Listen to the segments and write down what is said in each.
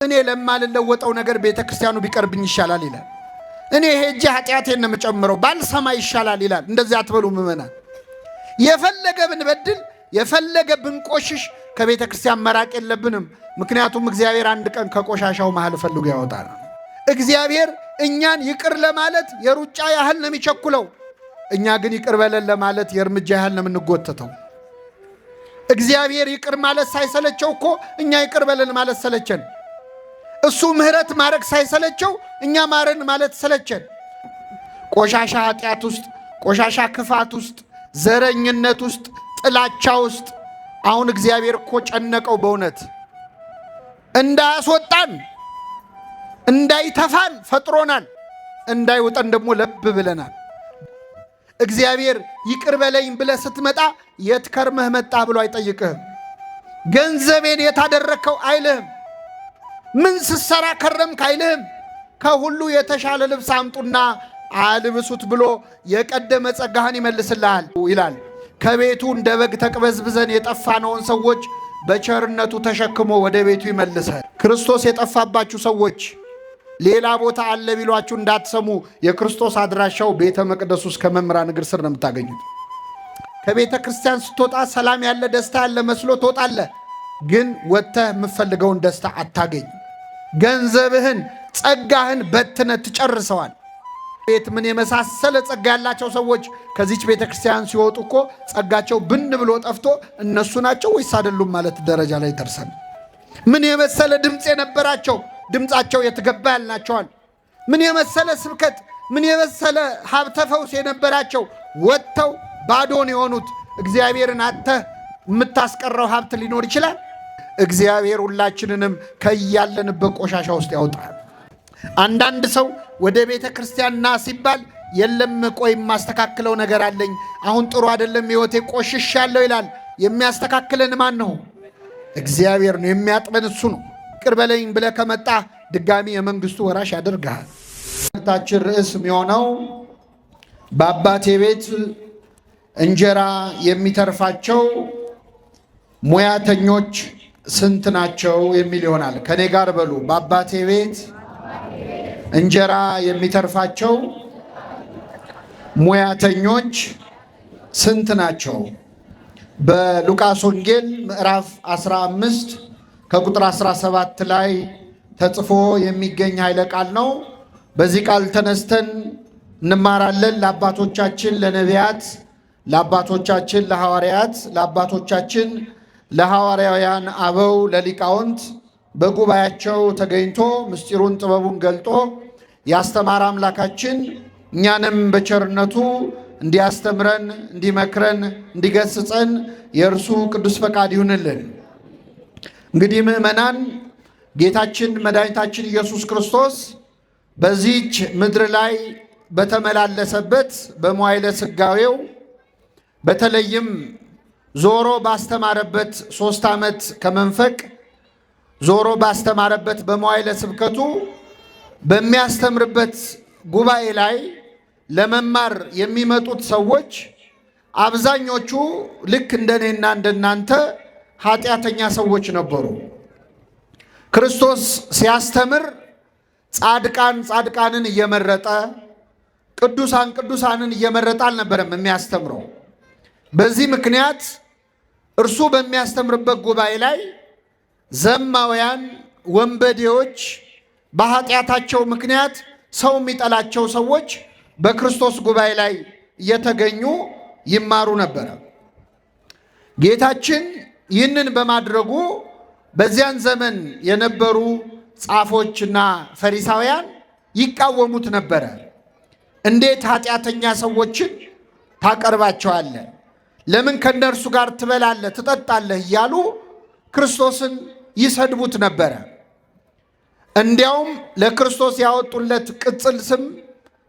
እኔ ለማልለወጠው ነገር ቤተክርስቲያኑ ቢቀርብኝ ይሻላል ይላል። እኔ ሄጄ ኃጢአቴን ነው የምጨምረው ባልሰማ ይሻላል ይላል። እንደዚህ አትበሉ ምእመናን። የፈለገ ብንበድል የፈለገ ብንቆሽሽ ከቤተክርስቲያን መራቅ የለብንም። ምክንያቱም እግዚአብሔር አንድ ቀን ከቆሻሻው መሃል ፈልጎ ያወጣል። እግዚአብሔር እኛን ይቅር ለማለት የሩጫ ያህል ነው የሚቸኩለው። እኛ ግን ይቅር በለን ለማለት የእርምጃ ያህል ነው የምንጎተተው። እግዚአብሔር ይቅር ማለት ሳይሰለቸው እኮ እኛ ይቅር በለን ማለት ሰለቸን። እሱ ምህረት ማድረግ ሳይሰለቸው እኛ ማረን ማለት ሰለቸን። ቆሻሻ ኃጢአት ውስጥ፣ ቆሻሻ ክፋት ውስጥ፣ ዘረኝነት ውስጥ፣ ጥላቻ ውስጥ አሁን እግዚአብሔር እኮ ጨነቀው በእውነት እንዳያስወጣን እንዳይተፋን ፈጥሮናል። እንዳይወጣን ደግሞ ለብ ብለናል። እግዚአብሔር ይቅር በለኝ ብለህ ስትመጣ የት ከርመህ መጣ ብሎ አይጠይቅህም። ገንዘቤን የታደረከው አይልህም። ምን ስትሰራ ከረምክ አይልህም። ከሁሉ የተሻለ ልብስ አምጡና አልብሱት ብሎ የቀደመ ጸጋህን ይመልስልሃል ይላል። ከቤቱ እንደ በግ ተቅበዝብዘን የጠፋነውን ሰዎች በቸርነቱ ተሸክሞ ወደ ቤቱ ይመልሳል። ክርስቶስ የጠፋባችሁ ሰዎች ሌላ ቦታ አለ ቢሏችሁ እንዳትሰሙ። የክርስቶስ አድራሻው ቤተ መቅደስ ውስጥ ከመምህራን እግር ስር ነው የምታገኙት። ከቤተ ክርስቲያን ስትወጣ ሰላም ያለ ደስታ ያለ መስሎ ትወጣለህ፣ ግን ወጥተህ የምትፈልገውን ደስታ አታገኝ። ገንዘብህን ጸጋህን በትነ ትጨርሰዋል። ቤት ምን የመሳሰለ ጸጋ ያላቸው ሰዎች ከዚች ቤተ ክርስቲያን ሲወጡ እኮ ጸጋቸው ብን ብሎ ጠፍቶ እነሱ ናቸው ወይስ አይደሉም ማለት ደረጃ ላይ ደርሰን። ምን የመሰለ ድምፅ የነበራቸው ድምፃቸው የትገባ ያልናቸዋል። ምን የመሰለ ስብከት፣ ምን የመሰለ ሀብተ ፈውስ የነበራቸው ወጥተው ባዶን የሆኑት። እግዚአብሔርን አጥተህ የምታስቀረው ሀብት ሊኖር ይችላል? እግዚአብሔር ሁላችንንም ከያለንበት ቆሻሻ ውስጥ ያወጣል። አንዳንድ ሰው ወደ ቤተ ክርስቲያን ና ሲባል የለም ቆይ የማስተካክለው ነገር አለኝ፣ አሁን ጥሩ አይደለም ሕይወቴ ቆሽሻለሁ ይላል። የሚያስተካክለን ማን ነው? እግዚአብሔር ነው። የሚያጥበን እሱ ነው። ይቅር በለኝ ብለህ ከመጣ ድጋሚ የመንግስቱ ወራሽ ያደርግሃል። ታችን ርዕስ የሚሆነው በአባቴ ቤት እንጀራ የሚተርፋቸው ሙያተኞች ስንት ናቸው የሚል ይሆናል። ከኔ ጋር በሉ። በአባቴ ቤት እንጀራ የሚተርፋቸው ሙያተኞች ስንት ናቸው? በሉቃስ ወንጌል ምዕራፍ 15 ከቁጥር 17 ላይ ተጽፎ የሚገኝ ኃይለ ቃል ነው። በዚህ ቃል ተነስተን እንማራለን። ለአባቶቻችን ለነቢያት፣ ለአባቶቻችን ለሐዋርያት፣ ለአባቶቻችን ለሐዋርያውያን አበው ለሊቃውንት በጉባኤያቸው ተገኝቶ ምስጢሩን ጥበቡን ገልጦ ያስተማረ አምላካችን እኛንም በቸርነቱ እንዲያስተምረን፣ እንዲመክረን፣ እንዲገስጸን የእርሱ ቅዱስ ፈቃድ ይሁንልን። እንግዲህ ምእመናን ጌታችን መድኃኒታችን ኢየሱስ ክርስቶስ በዚህች ምድር ላይ በተመላለሰበት በመዋዕለ ሥጋዌው በተለይም ዞሮ ባስተማረበት 3 ዓመት ከመንፈቅ ዞሮ ባስተማረበት በመዋዕለ ስብከቱ በሚያስተምርበት ጉባኤ ላይ ለመማር የሚመጡት ሰዎች አብዛኞቹ ልክ እንደኔና እንደናንተ ኃጢአተኛ ሰዎች ነበሩ። ክርስቶስ ሲያስተምር ጻድቃንን እየመረጠ ቅዱሳንን እየመረጠ አልነበረም የሚያስተምረው። በዚህ ምክንያት እርሱ በሚያስተምርበት ጉባኤ ላይ ዘማውያን ወንበዴዎች፣ በኃጢአታቸው ምክንያት ሰው የሚጠላቸው ሰዎች በክርስቶስ ጉባኤ ላይ እየተገኙ ይማሩ ነበር። ጌታችን ይህንን በማድረጉ በዚያን ዘመን የነበሩ ጻፎችና ፈሪሳውያን ይቃወሙት ነበረ። እንዴት ኃጢአተኛ ሰዎችን ታቀርባቸዋለህ? ለምን ከእነርሱ ጋር ትበላለህ ትጠጣለህ? እያሉ ክርስቶስን ይሰድቡት ነበረ። እንዲያውም ለክርስቶስ ያወጡለት ቅጽል ስም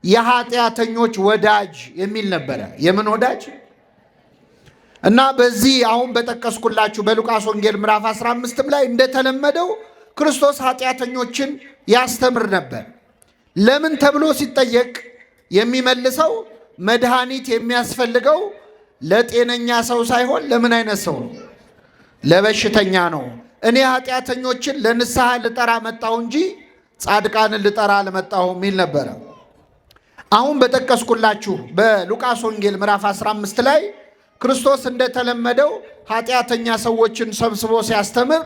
የኃጢአተኞች ወዳጅ የሚል ነበረ። የምን ወዳጅ? እና በዚህ አሁን በጠቀስኩላችሁ በሉቃስ ወንጌል ምዕራፍ 15 ላይ እንደተለመደው ክርስቶስ ኃጢአተኞችን ያስተምር ነበር። ለምን ተብሎ ሲጠየቅ የሚመልሰው መድኃኒት የሚያስፈልገው ለጤነኛ ሰው ሳይሆን ለምን አይነት ሰው ነው? ለበሽተኛ ነው። እኔ ኃጢአተኞችን ለንስሐ ልጠራ መጣሁ እንጂ ጻድቃንን ልጠራ አልመጣሁም የሚል ነበረ። አሁን በጠቀስኩላችሁ በሉቃስ ወንጌል ምዕራፍ 15 ላይ ክርስቶስ እንደተለመደው ኃጢአተኛ ሰዎችን ሰብስቦ ሲያስተምር፣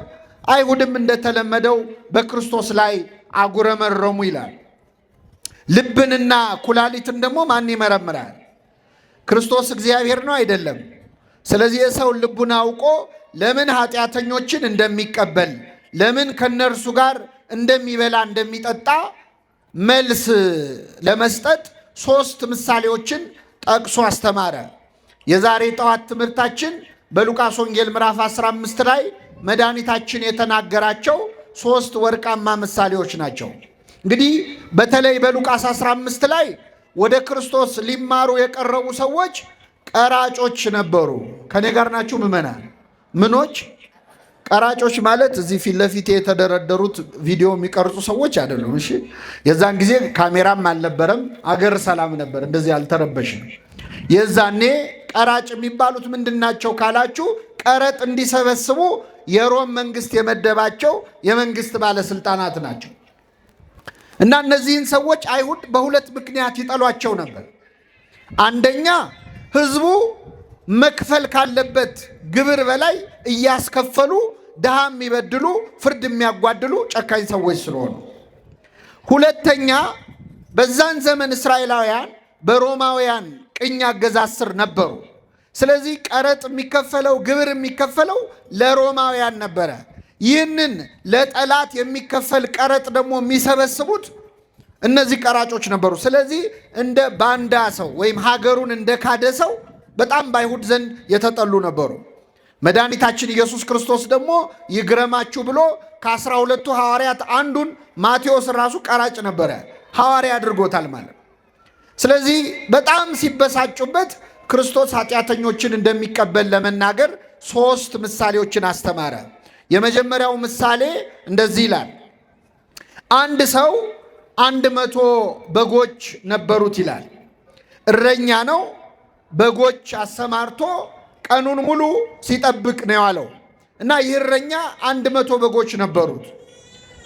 አይሁድም እንደተለመደው በክርስቶስ ላይ አጉረመረሙ ይላል። ልብንና ኩላሊትን ደግሞ ማን ይመረምራል? ክርስቶስ እግዚአብሔር ነው አይደለም? ስለዚህ የሰውን ልቡን አውቆ ለምን ኃጢአተኞችን እንደሚቀበል፣ ለምን ከነርሱ ጋር እንደሚበላ እንደሚጠጣ መልስ ለመስጠት 3 ምሳሌዎችን ጠቅሶ አስተማረ። የዛሬ ጠዋት ትምህርታችን በሉቃስ ወንጌል ምዕራፍ 15 ላይ መድኃኒታችን የተናገራቸው 3 ወርቃማ ምሳሌዎች ናቸው። እንግዲህ በተለይ በሉቃስ 15 ላይ ወደ ክርስቶስ ሊማሩ የቀረቡ ሰዎች ቀራጮች ነበሩ። ከኔ ጋር ናችሁ ምዕመናን? ምኖች? ቀራጮች ማለት እዚህ ፊት ለፊት የተደረደሩት ቪዲዮ የሚቀርጹ ሰዎች አይደሉም። እሺ፣ የዛን ጊዜ ካሜራም አልነበረም፣ አገር ሰላም ነበር፣ እንደዚህ አልተረበሽም። የዛኔ ቀራጭ የሚባሉት ምንድናቸው ካላችሁ፣ ቀረጥ እንዲሰበስቡ የሮም መንግስት የመደባቸው የመንግስት ባለስልጣናት ናቸው። እና እነዚህን ሰዎች አይሁድ በሁለት ምክንያት ይጠሏቸው ነበር። አንደኛ ህዝቡ መክፈል ካለበት ግብር በላይ እያስከፈሉ ድሃ የሚበድሉ ፍርድ የሚያጓድሉ ጨካኝ ሰዎች ስለሆኑ። ሁለተኛ በዛን ዘመን እስራኤላውያን በሮማውያን ቅኝ አገዛዝ ስር ነበሩ። ስለዚህ ቀረጥ የሚከፈለው ግብር የሚከፈለው ለሮማውያን ነበረ። ይህንን ለጠላት የሚከፈል ቀረጥ ደግሞ የሚሰበስቡት እነዚህ ቀራጮች ነበሩ። ስለዚህ እንደ ባንዳ ሰው ወይም ሀገሩን እንደ ካደ ሰው በጣም በአይሁድ ዘንድ የተጠሉ ነበሩ። መድኃኒታችን ኢየሱስ ክርስቶስ ደግሞ ይግረማችሁ ብሎ ከ12ቱ ሐዋርያት አንዱን ማቴዎስ ራሱ ቀራጭ ነበረ፣ ሐዋርያ አድርጎታል ማለት። ስለዚህ በጣም ሲበሳጩበት ክርስቶስ ኃጢአተኞችን እንደሚቀበል ለመናገር 3 ምሳሌዎችን አስተማረ። የመጀመሪያው ምሳሌ እንደዚህ ይላል። አንድ ሰው 100 በጎች ነበሩት ይላል። እረኛ ነው። በጎች አሰማርቶ ቀኑን ሙሉ ሲጠብቅ ነው ያለው እና ይህ እረኛ 100 በጎች ነበሩት።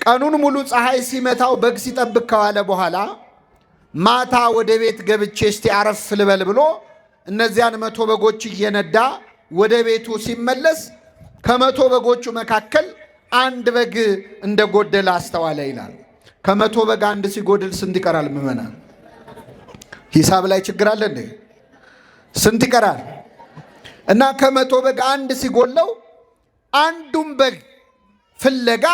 ቀኑን ሙሉ ፀሐይ ሲመታው በግ ሲጠብቅ ከዋለ በኋላ ማታ ወደ ቤት ገብቼ እስቲ አረፍ ልበል ብሎ እነዚያን 100 በጎች እየነዳ ወደ ቤቱ ሲመለስ ከ100 በጎቹ መካከል 1 በግ እንደጎደለ አስተዋለ ይላል። ከ100 በግ 1 ሲጎድል ስንት ይቀራል? ምዕመናን ሂሳብ ላይ ችግር አለ እንዴ? ስንት ይቀራል? እና ከ100 በግ 1 ሲጎለው አንዱን በግ ፍለጋ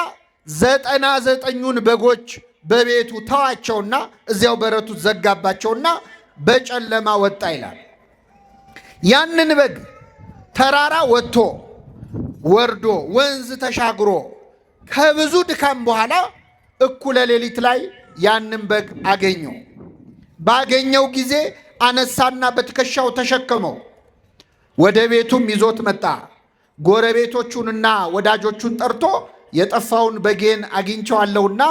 99ኙን በጎች በቤቱ ተዋቸውና እዚያው በረቱ ዘጋባቸውና በጨለማ ወጣ ይላል። ያንን በግ ተራራ ወጥቶ ወርዶ ወንዝ ተሻግሮ ከብዙ ድካም በኋላ እኩለ ሌሊት ላይ ያንን በግ አገኘው። ባገኘው ጊዜ አነሳና በትከሻው ተሸከመው፣ ወደ ቤቱም ይዞት መጣ። ጎረቤቶቹንና ወዳጆቹን ጠርቶ የጠፋውን በጌን አግኝቸዋለሁና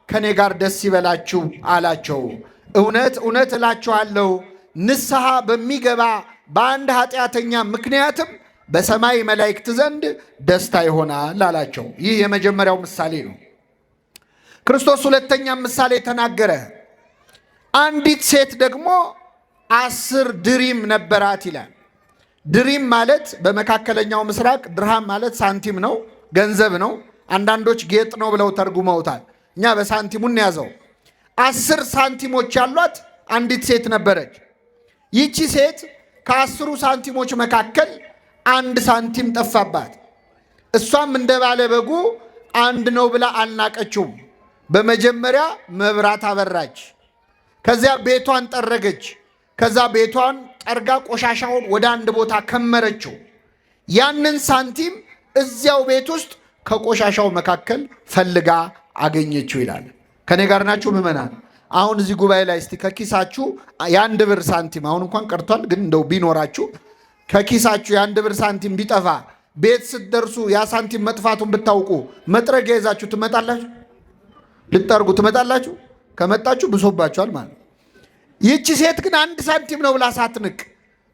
ከኔ ጋር ደስ ይበላችሁ አላቸው። እውነት እውነት እላችኋለሁ ንስሐ በሚገባ በአንድ ኃጢአተኛ ምክንያትም በሰማይ መላእክት ዘንድ ደስታ ይሆናል አላቸው። ይህ የመጀመሪያው ምሳሌ ነው። ክርስቶስ ሁለተኛ ምሳሌ ተናገረ። አንዲት ሴት ደግሞ 10 ድሪም ነበራት ይላል። ድሪም ማለት በመካከለኛው ምስራቅ ድርሃም ማለት ሳንቲም ነው፣ ገንዘብ ነው። አንዳንዶች ጌጥ ነው ብለው ተርጉመውታል። እኛ በሳንቲሙን ያዘው። 10 ሳንቲሞች ያሏት አንዲት ሴት ነበረች። ይቺ ሴት ከ10 ሳንቲሞች መካከል 1 ሳንቲም ጠፋባት። እሷም እንደ ባለ በጉ 1 ነው ብላ አልናቀችውም። በመጀመሪያ መብራት አበራች። ከዚያ ቤቷን ጠረገች። ከዛ ቤቷን ጠርጋ ቆሻሻውን ወደ አንድ ቦታ ከመረችው። ያንን ሳንቲም እዚያው ቤት ውስጥ ከቆሻሻው መካከል ፈልጋ አገኘችው ይላል። ከኔ ጋር ናችሁ ምዕመናን? አሁን እዚህ ጉባኤ ላይ እስቲ ከኪሳችሁ የ1 ብር ሳንቲም አሁን እንኳን ቀርቷል፣ ግን እንደው ቢኖራችሁ ከኪሳችሁ የ1 ብር ሳንቲም ቢጠፋ ቤት ስትደርሱ ያ ሳንቲም መጥፋቱን ብታውቁ መጥረጊያ ይዛችሁ ትመጣላችሁ? ልጠርጉ ትመጣላችሁ? ከመጣችሁ ብሶባችኋል ማለት ነው። ይህቺ ሴት ግን 1 ሳንቲም ነው ብላ ሳትንቅ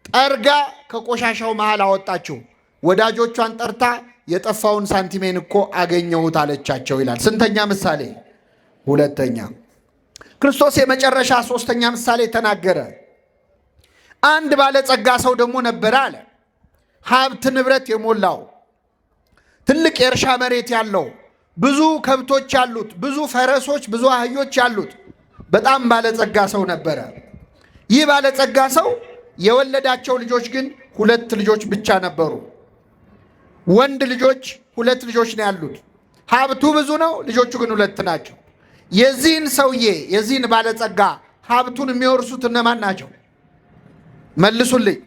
ጠርጋ ከቆሻሻው መሃል አወጣችው። ወዳጆቿን ጠርታ የጠፋውን ሳንቲሜን እኮ አገኘሁት አለቻቸው ይላል። ስንተኛ ምሳሌ? ሁለተኛ። ክርስቶስ የመጨረሻ ሶስተኛ ምሳሌ ተናገረ። አንድ ባለጸጋ ሰው ደግሞ ነበረ አለ። ሀብት ንብረት የሞላው ትልቅ የእርሻ መሬት ያለው ብዙ ከብቶች ያሉት ብዙ ፈረሶች ብዙ አህዮች ያሉት በጣም ባለጸጋ ሰው ነበረ። ይህ ባለጸጋ ሰው የወለዳቸው ልጆች ግን 2 ልጆች ብቻ ነበሩ። ወንድ ልጆች 2 ልጆች ነው ያሉት። ሀብቱ ብዙ ነው፣ ልጆቹ ግን 2 ናቸው። የዚህን ሰውዬ የዚህን ባለጸጋ ሀብቱን የሚወርሱት እነማን ናቸው? መልሱልኝ።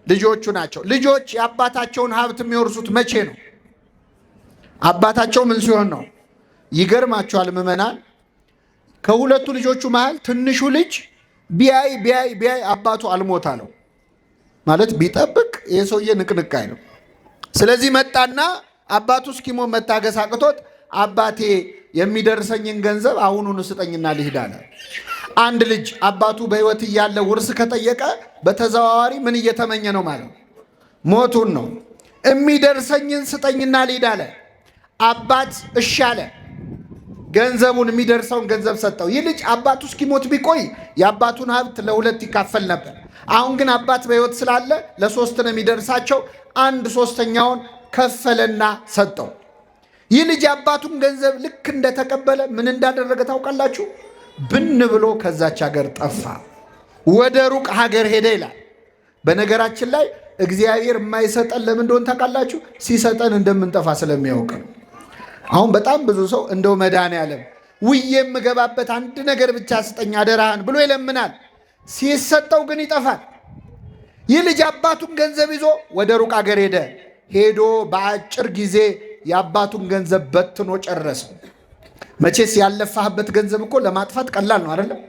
ልጆቹ ናቸው። ልጆች የአባታቸውን ሀብት የሚወርሱት መቼ ነው? አባታቸው ምን ሲሆን ነው? ይገርማቸዋል ምዕመናን። ከሁለቱ ልጆቹ መሃል ትንሹ ልጅ ቢያይ አባቱ አልሞት አለው ማለት ቢጠብቅ ይህ ሰውዬ ንቅንቅ አይለው። ስለዚህ መጣና አባቱ እስኪሞት መታገስ አቅቶት አባቴ የሚደርሰኝን ገንዘብ አሁኑን ስጠኝና ልሂድ አለ። አንድ ልጅ አባቱ በሕይወት እያለ ውርስ ከጠየቀ በተዘዋዋሪ ምን እየተመኘ ነው ማለት? ሞቱን ነው። የሚደርሰኝን ስጠኝና ልሂድ አለ። አባት እሺ አለ። ገንዘቡን የሚደርሰውን ገንዘብ ሰጠው። ይህ ልጅ አባቱ እስኪሞት ቢቆይ የአባቱን ሀብት ለ2 ይካፈል ነበር። አሁን ግን አባት በሕይወት ስላለ ለ3 ነው የሚደርሳቸው። 1/3ኛውን ከፈለና ሰጠው። ይህ ልጅ የአባቱን ገንዘብ ልክ እንደተቀበለ ምን እንዳደረገ ታውቃላችሁ? ብን ብሎ ከዛች ሀገር ጠፋ፣ ወደ ሩቅ ሀገር ሄደ ይላል። በነገራችን ላይ እግዚአብሔር የማይሰጠን ለምን እንደሆነ ታውቃላችሁ? ሲሰጠን እንደምንጠፋ ስለሚያውቅ ነው። አሁን በጣም ብዙ ሰው እንደው መድኃኔዓለም ውዬ የምገባበት አንድ ነገር ብቻ ስጠኝ አደራህን ብሎ ይለምናል። ሲሰጠው ግን ይጠፋል። ይህ ልጅ አባቱን ገንዘብ ይዞ ወደ ሩቅ አገር ሄደ። ሄዶ በአጭር ጊዜ የአባቱን ገንዘብ በትኖ ጨረሰ። መቼስ ያለፋህበት ገንዘብ እኮ ለማጥፋት ቀላል ነው አይደለም?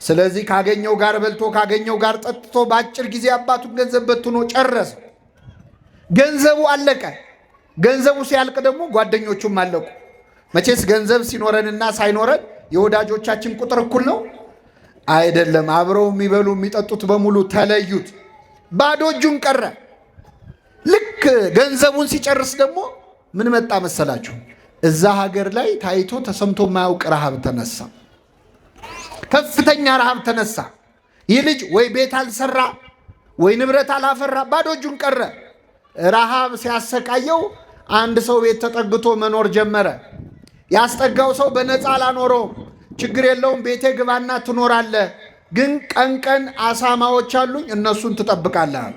ስለዚህ ካገኘው ጋር በልቶ ካገኘው ጋር ጠጥቶ በአጭር ጊዜ አባቱን ገንዘብ በትኖ ጨረሰ። ገንዘቡ አለቀ። ገንዘቡ ሲያልቅ ደግሞ ጓደኞቹም አለቁ። መቼስ ገንዘብ ሲኖረንና ሳይኖረን የወዳጆቻችን ቁጥር እኩል ነው አይደለም? አብረው የሚበሉ የሚጠጡት በሙሉ ተለዩት። ባዶ እጁን ቀረ። ልክ ገንዘቡን ሲጨርስ ደግሞ ምን መጣ መሰላችሁ? እዛ ሀገር ላይ ታይቶ ተሰምቶ የማያውቅ ረሃብ ተነሳ። ከፍተኛ ረሃብ ተነሳ። ይህ ልጅ ወይ ቤት አልሰራ ወይ ንብረት አላፈራ፣ ባዶ እጁን ቀረ። ረሃብ ሲያሰቃየው አንድ ሰው ቤት ተጠግቶ መኖር ጀመረ። ያስጠጋው ሰው በነፃ አላኖረውም። ችግር የለውም ቤቴ ግባና ትኖራለህ፣ ግን ቀን ቀን አሳማዎች አሉኝ እነሱን ትጠብቃለህ።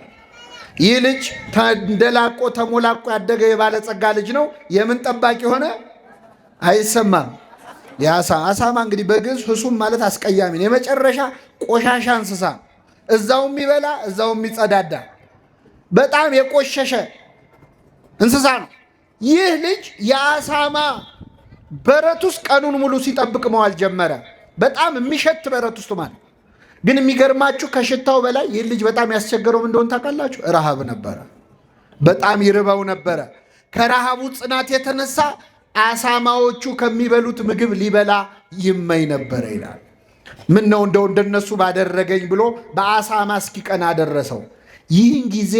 ይህ ልጅ ተንደላቆ ተሞላቆ ያደገ የባለጸጋ ልጅ ነው። የምን ጠባቂ ሆነ? አይሰማም። አሳማ እንግዲህ በግዕዝ ህሱም ማለት አስቀያሚ ነው። የመጨረሻ ቆሻሻ እንስሳ፣ እዛው የሚበላ እዛው የሚጸዳዳ በጣም የቆሸሸ እንስሳ ነው። ይህ ልጅ የአሳማ በረት ውስጥ ቀኑን ሙሉ ሲጠብቅ መዋል ጀመረ። በጣም የሚሸት በረት ውስጥ ማለት ግን የሚገርማችሁ ከሽታው በላይ ይህ ልጅ በጣም ያስቸገረው እንደሆነ ታውቃላችሁ? ረሃብ ነበረ። በጣም ይርበው ነበረ። ከረሃቡ ጽናት የተነሳ አሳማዎቹ ከሚበሉት ምግብ ሊበላ ይመኝ ነበረ ይላል። ምን ነው እንደው እንደነሱ ባደረገኝ ብሎ በአሳማ እስኪቀና ደረሰው። ይህን ጊዜ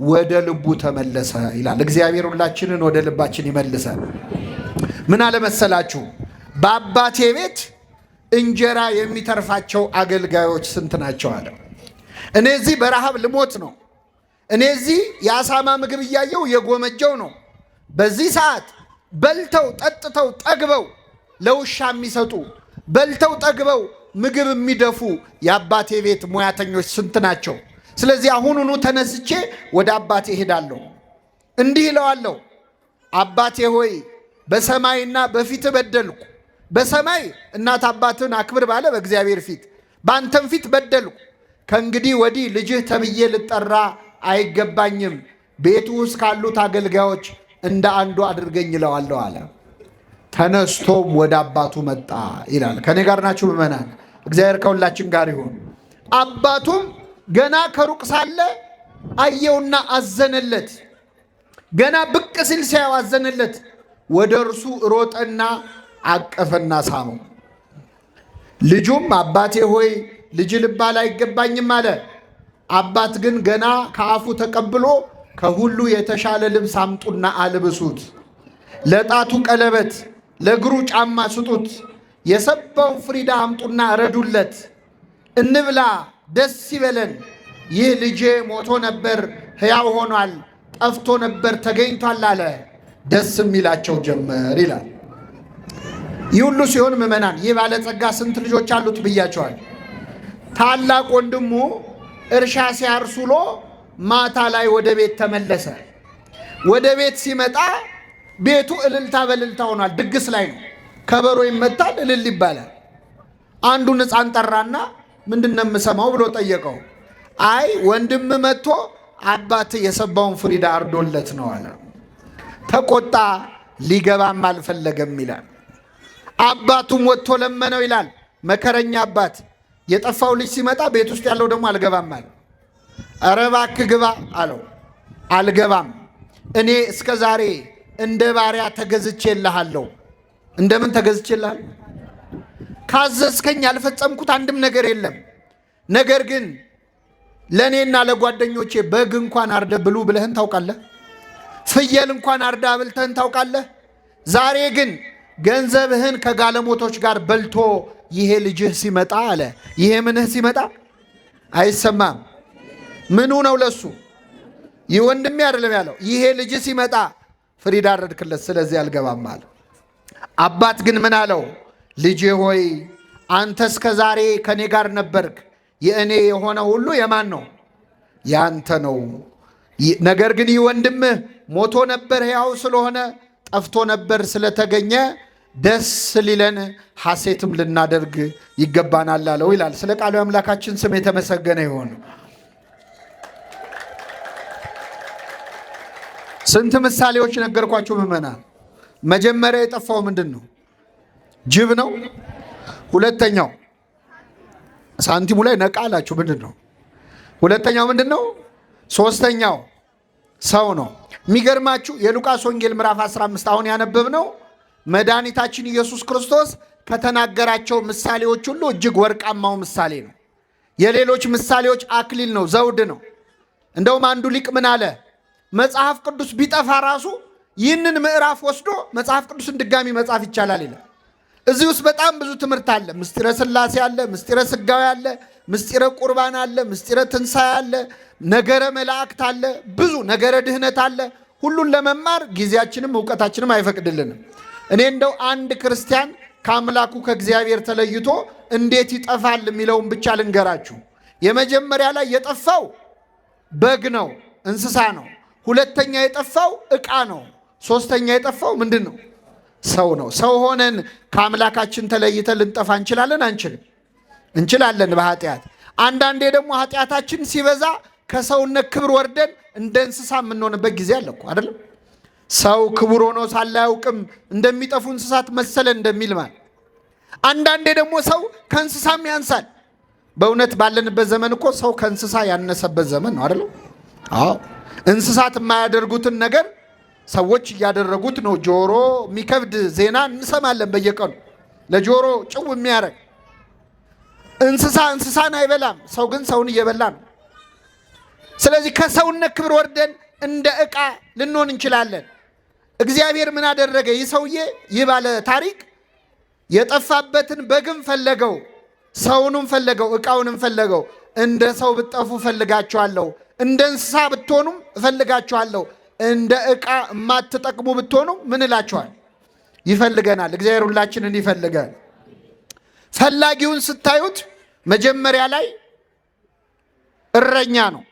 ወደ ልቡ ተመለሰ ይላል። እግዚአብሔር ሁላችንን ወደ ልባችን ይመልሳል። ምን አለመሰላችሁ? በአባቴ ቤት እንጀራ የሚተርፋቸው አገልጋዮች ስንት ናቸው አለ። እኔ እዚህ በረሃብ ልሞት ነው። እኔ እዚህ የአሳማ ምግብ እያየው የጎመጀው ነው። በዚህ ሰዓት በልተው ጠጥተው ጠግበው ለውሻ የሚሰጡ በልተው ጠግበው ምግብ የሚደፉ የአባቴ ቤት ሙያተኞች ስንት ናቸው? ስለዚህ አሁኑኑ ተነስቼ ወደ አባቴ እሄዳለሁ። እንዲህ እለዋለሁ፣ አባቴ ሆይ በሰማይና በፊት በደልኩ። በሰማይ እናት አባትን አክብር ባለ በእግዚአብሔር ፊት በአንተም ፊት በደልኩ። ከእንግዲህ ወዲህ ልጅህ ተብዬ ልጠራ አይገባኝም። ቤቱ ውስጥ ካሉት አገልጋዮች እንደ አንዱ አድርገኝ እለዋለሁ አለ። ተነስቶም ወደ አባቱ መጣ ይላል። ከኔ ጋር ናችሁ ምዕመናን? እግዚአብሔር ከሁላችን ጋር ይሁን። አባቱም ገና ከሩቅ ሳለ አየውና አዘነለት። ገና ብቅ ሲል ሲያየው አዘነለት። ወደ እርሱ ሮጠና አቀፈና ሳመው። ልጁም አባቴ ሆይ ልጅ ልባል አይገባኝም አለ። አባት ግን ገና ከአፉ ተቀብሎ ከሁሉ የተሻለ ልብስ አምጡና አልብሱት፣ ለጣቱ ቀለበት ለእግሩ ጫማ ስጡት፣ የሰባውን ፍሪዳ አምጡና እረዱለት፣ እንብላ ደስ ይበለን፣ ይህ ልጄ ሞቶ ነበር ሕያው ሆኗል፣ ጠፍቶ ነበር ተገኝቷል አለ። ደስ የሚላቸው ጀመር ይላል። ይህ ሁሉ ሲሆን ምዕመናን፣ ይህ ባለጸጋ ስንት ልጆች አሉት ብያቸዋል። ታላቅ ወንድሙ እርሻ ሲያርስ ውሎ ማታ ላይ ወደ ቤት ተመለሰ። ወደ ቤት ሲመጣ ቤቱ እልልታ በእልልታ ሆኗል። ድግስ ላይ ነው። ከበሮ ይመታል፣ እልል ይባላል። አንዱን ሕፃን ጠራና ምንድን ነው የምሰማው ብሎ ጠየቀው። አይ ወንድም መጥቶ አባት የሰባውን ፍሪዳ አርዶለት ነው አለ። ተቆጣ፣ ሊገባም አልፈለገም ይላል። አባቱም ወጥቶ ለመነው ይላል። መከረኛ አባት። የጠፋው ልጅ ሲመጣ ቤት ውስጥ ያለው ደግሞ አልገባም አለ። ኧረ እባክህ ግባ አለው። አልገባም፣ እኔ እስከ ዛሬ እንደ ባሪያ ተገዝቼልሃለሁ። እንደምን ተገዝቼልሃለሁ? ካዘዝከኝ ያልፈጸምኩት አንድም ነገር የለም። ነገር ግን ለእኔና ለጓደኞቼ በግ እንኳን አርደ ብሉ ብለህን ታውቃለህ? ፍየል እንኳን አርዳ ብልተህን ታውቃለህ? ዛሬ ግን ገንዘብህን ከጋለሞቶች ጋር በልቶ ይሄ ልጅህ ሲመጣ አለ። ይሄ ምንህ ሲመጣ አይሰማም። ምኑ ነው ለሱ? ይህ ወንድሜ አይደለም ያለው። ይሄ ልጅ ሲመጣ ፍሪዳ አረድክለት፣ ስለዚህ አልገባም አለ። አባት ግን ምን አለው? ልጄ ሆይ አንተ እስከ ዛሬ ከኔ ጋር ነበርክ። የእኔ የሆነ ሁሉ የማን ነው? ያንተ ነው። ነገር ግን ይህ ወንድምህ ሞቶ ነበር ሕያው ስለሆነ፣ ጠፍቶ ነበር ስለተገኘ ደስ ሊለን ሐሴትም ልናደርግ ይገባናል አለው ይላል። ስለ ቃሉ አምላካችን ስም የተመሰገነ ይሁን። ስንት ምሳሌዎች ነገርኳችሁ ምዕመናን። መጀመሪያ የጠፋው ምንድን ነው? ጅብ ነው። ሁለተኛው ሳንቲሙ ላይ ነቃ አላችሁ፣ ምንድን ነው? ሁለተኛው ምንድን ነው? ሶስተኛው ሰው ነው። የሚገርማችሁ የሉቃስ ወንጌል ምዕራፍ 15 አሁን ያነበብነው መድኃኒታችን ኢየሱስ ክርስቶስ ከተናገራቸው ምሳሌዎች ሁሉ እጅግ ወርቃማው ምሳሌ ነው። የሌሎች ምሳሌዎች አክሊል ነው፣ ዘውድ ነው። እንደውም አንዱ ሊቅ ምን አለ? መጽሐፍ ቅዱስ ቢጠፋ ራሱ ይህንን ምዕራፍ ወስዶ መጽሐፍ ቅዱስን ድጋሚ መጻፍ ይቻላል ይላል። እዚህ ውስጥ በጣም ብዙ ትምህርት አለ። ምስጢረ ሥላሴ አለ፣ ምስጢረ ሥጋዌ አለ፣ ምስጢረ ቁርባን አለ፣ ምስጢረ ትንሣኤ አለ፣ ነገረ መላእክት አለ፣ ብዙ ነገረ ድህነት አለ። ሁሉን ለመማር ጊዜያችንም እውቀታችንም አይፈቅድልንም። እኔ እንደው አንድ ክርስቲያን ከአምላኩ ከእግዚአብሔር ተለይቶ እንዴት ይጠፋል የሚለውን ብቻ ልንገራችሁ። የመጀመሪያ ላይ የጠፋው በግ ነው፣ እንስሳ ነው። ሁለተኛ የጠፋው ዕቃ ነው። ሶስተኛ የጠፋው ምንድን ነው? ሰው ነው። ሰው ሆነን ከአምላካችን ተለይተን ልንጠፋ እንችላለን? አንችልም? እንችላለን በኃጢአት። አንዳንዴ ደግሞ ኃጢአታችን ሲበዛ ከሰውነት ክብር ወርደን እንደ እንስሳ የምንሆንበት ጊዜ አለ እኮ አይደለም? ሰው ክቡር ሆኖ ሳለ አያውቅም እንደሚጠፉ እንስሳት መሰለን እንደሚል ማለት። አንዳንዴ ደግሞ ሰው ከእንስሳም ያንሳል። በእውነት ባለንበት ዘመን እኮ ሰው ከእንስሳ ያነሰበት ዘመን ነው አይደለም? አዎ። እንስሳት የማያደርጉትን ነገር ሰዎች እያደረጉት ነው። ጆሮ የሚከብድ ዜና እንሰማለን በየቀኑ፣ ለጆሮ ጭው የሚያደርግ። እንስሳ እንስሳን አይበላም፣ ሰው ግን ሰውን እየበላ ነው። ስለዚህ ከሰውነት ክብር ወርደን እንደ ዕቃ ልንሆን እንችላለን። እግዚአብሔር ምን አደረገ? ይህ ሰውዬ፣ ይህ ባለ ታሪክ የጠፋበትን በግም ፈለገው፣ ሰውንም ፈለገው፣ ዕቃውንም ፈለገው። እንደ ሰው ብትጠፉ እፈልጋችኋለሁ፣ እንደ እንስሳ ብትሆኑም እፈልጋችኋለሁ፣ እንደ ዕቃ የማትጠቅሙ ብትሆኑ ምን እላችኋል? ይፈልገናል። እግዚአብሔር ሁላችንን ይፈልጋል። ፈላጊውን ስታዩት መጀመሪያ ላይ እረኛ ነው።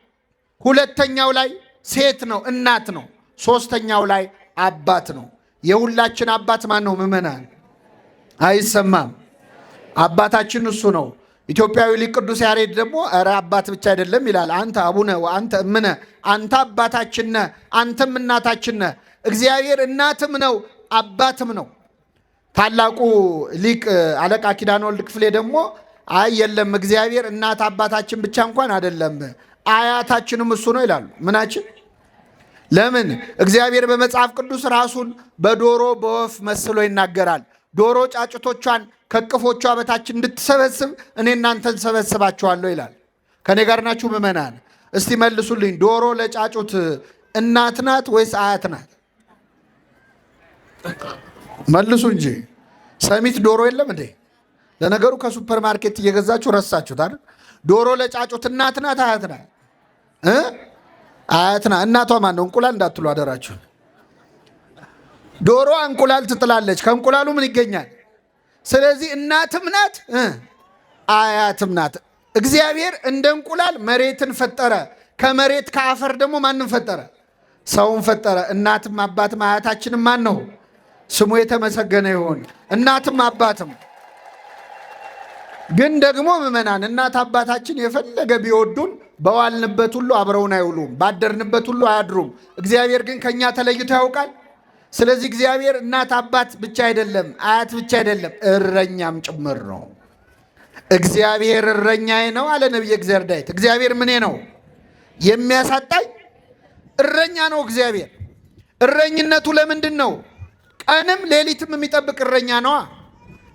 ሁለተኛው ላይ ሴት ነው፣ እናት ነው። ሶስተኛው ላይ አባት ነው። የሁላችን አባት ማን ነው ምዕመናን? አይሰማም? አባታችን እሱ ነው። ኢትዮጵያዊ ሊቅ ቅዱስ ያሬድ ደግሞ ኧረ አባት ብቻ አይደለም ይላል። አንተ አቡነ ወአንተ እምነ፣ አንተ አባታችን ነህ፣ አንተም እናታችን ነህ። እግዚአብሔር እናትም ነው አባትም ነው። ታላቁ ሊቅ አለቃ ኪዳነ ወልድ ክፍሌ ደግሞ አይ የለም እግዚአብሔር እናት አባታችን ብቻ እንኳን አይደለም አያታችንም እሱ ነው ይላሉ። ምናችን? ለምን? እግዚአብሔር በመጽሐፍ ቅዱስ ራሱን በዶሮ በወፍ መስሎ ይናገራል። ዶሮ ጫጭቶቿን ከቅፎቿ በታች እንድትሰበስብ እኔ እናንተን ሰበስባችኋለሁ ይላል። ከኔ ጋር ናችሁ ምዕመናን? እስቲ መልሱልኝ። ዶሮ ለጫጩት እናት ናት ወይስ አያት ናት? መልሱ እንጂ። ሰሚት ዶሮ የለም እንዴ? ለነገሩ ከሱፐር ማርኬት እየገዛችሁ ረሳችሁት አይደል? ዶሮ ለጫጩት እናት ናት አያት ናት? አያት ናት። እናቷ ማን ነው? እንቁላል እንዳትሉ አደራችሁን። ዶሮ እንቁላል ትጥላለች። ከእንቁላሉ ምን ይገኛል? ስለዚህ እናትም ናት አያትም ናት። እግዚአብሔር እንደ እንቁላል መሬትን ፈጠረ። ከመሬት ከአፈር ደግሞ ማንም ፈጠረ? ሰውን ፈጠረ። እናትም አባትም አያታችንም ማን ነው? ስሙ የተመሰገነ ይሁን። እናትም አባትም ግን ደግሞ ምእመናን እናት አባታችን የፈለገ ቢወዱን በዋልንበት ሁሉ አብረውን አይውሉም፣ ባደርንበት ሁሉ አያድሩም። እግዚአብሔር ግን ከኛ ተለይቶ ያውቃል። ስለዚህ እግዚአብሔር እናት አባት ብቻ አይደለም፣ አያት ብቻ አይደለም፣ እረኛም ጭምር ነው። እግዚአብሔር እረኛዬ ነው አለ ነቢየ እግዚአብሔር ዳዊት። እግዚአብሔር ምኔ ነው? የሚያሳጣኝ እረኛ ነው እግዚአብሔር። እረኝነቱ ለምንድን ነው? ቀንም ሌሊትም የሚጠብቅ እረኛ ነዋ።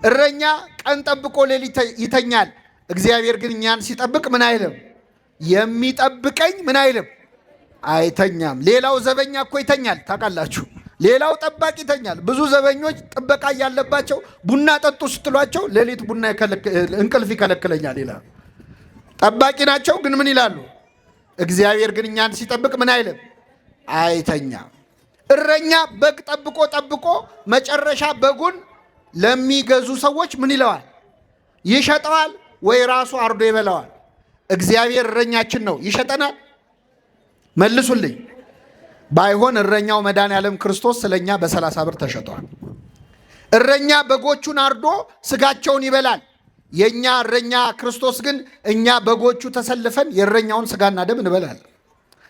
እረኛ ቀን ጠብቆ ሌሊት ይተኛል። እግዚአብሔር ግን እኛን ሲጠብቅ ምን አይልም? የሚጠብቀኝ ምን አይልም? አይተኛም። ሌላው ዘበኛ እኮ ይተኛል ታውቃላችሁ። ሌላው ጠባቂ ይተኛል። ብዙ ዘበኞች ጥበቃ ያለባቸው ቡና ጠጡ ስትሏቸው ሌሊት ቡና እንቅልፍ ይከለክለኛል ይላሉ። ጠባቂ ናቸው ግን ምን ይላሉ? እግዚአብሔር ግን እኛን ሲጠብቅ ምን አይልም? አይተኛም። እረኛ በግ ጠብቆ ጠብቆ መጨረሻ በጉን ለሚገዙ ሰዎች ምን ይለዋል? ይሸጠዋል ወይ ራሱ አርዶ ይበላዋል? እግዚአብሔር እረኛችን ነው። ይሸጠናል? መልሱልኝ። ባይሆን እረኛው መድኃኔዓለም ክርስቶስ ስለኛ በ30 ብር ተሸጧል። እረኛ በጎቹን አርዶ ስጋቸውን ይበላል። የኛ እረኛ ክርስቶስ ግን እኛ በጎቹ ተሰልፈን የእረኛውን ስጋና ደም እንበላለን።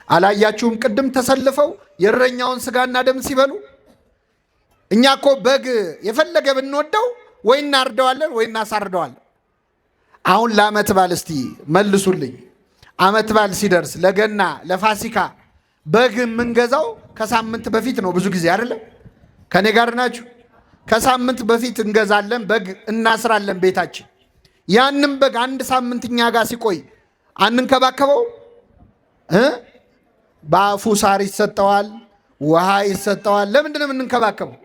አላያችሁም? ቅድም ተሰልፈው የእረኛውን ስጋና ደም ሲበሉ። እኛ እኮ በግ የፈለገ ብንወደው ወይ እናርደዋለን ወይ እናሳርደዋለን። አሁን ለዓመት በዓል እስቲ መልሱልኝ። ዓመት በዓል ሲደርስ ለገና ለፋሲካ በግ የምንገዛው ከሳምንት በፊት ነው። ብዙ ጊዜ አይደለም? ከኔ ጋር ናችሁ? ከሳምንት በፊት እንገዛለን፣ በግ እናስራለን ቤታችን። ያንም በግ አንድ ሳምንት እኛ ጋር ሲቆይ አንንከባከበው? በአፉ ሳር ይሰጠዋል፣ ውሃ ይሰጠዋል። ለምንድን ነው የምንንከባከበው?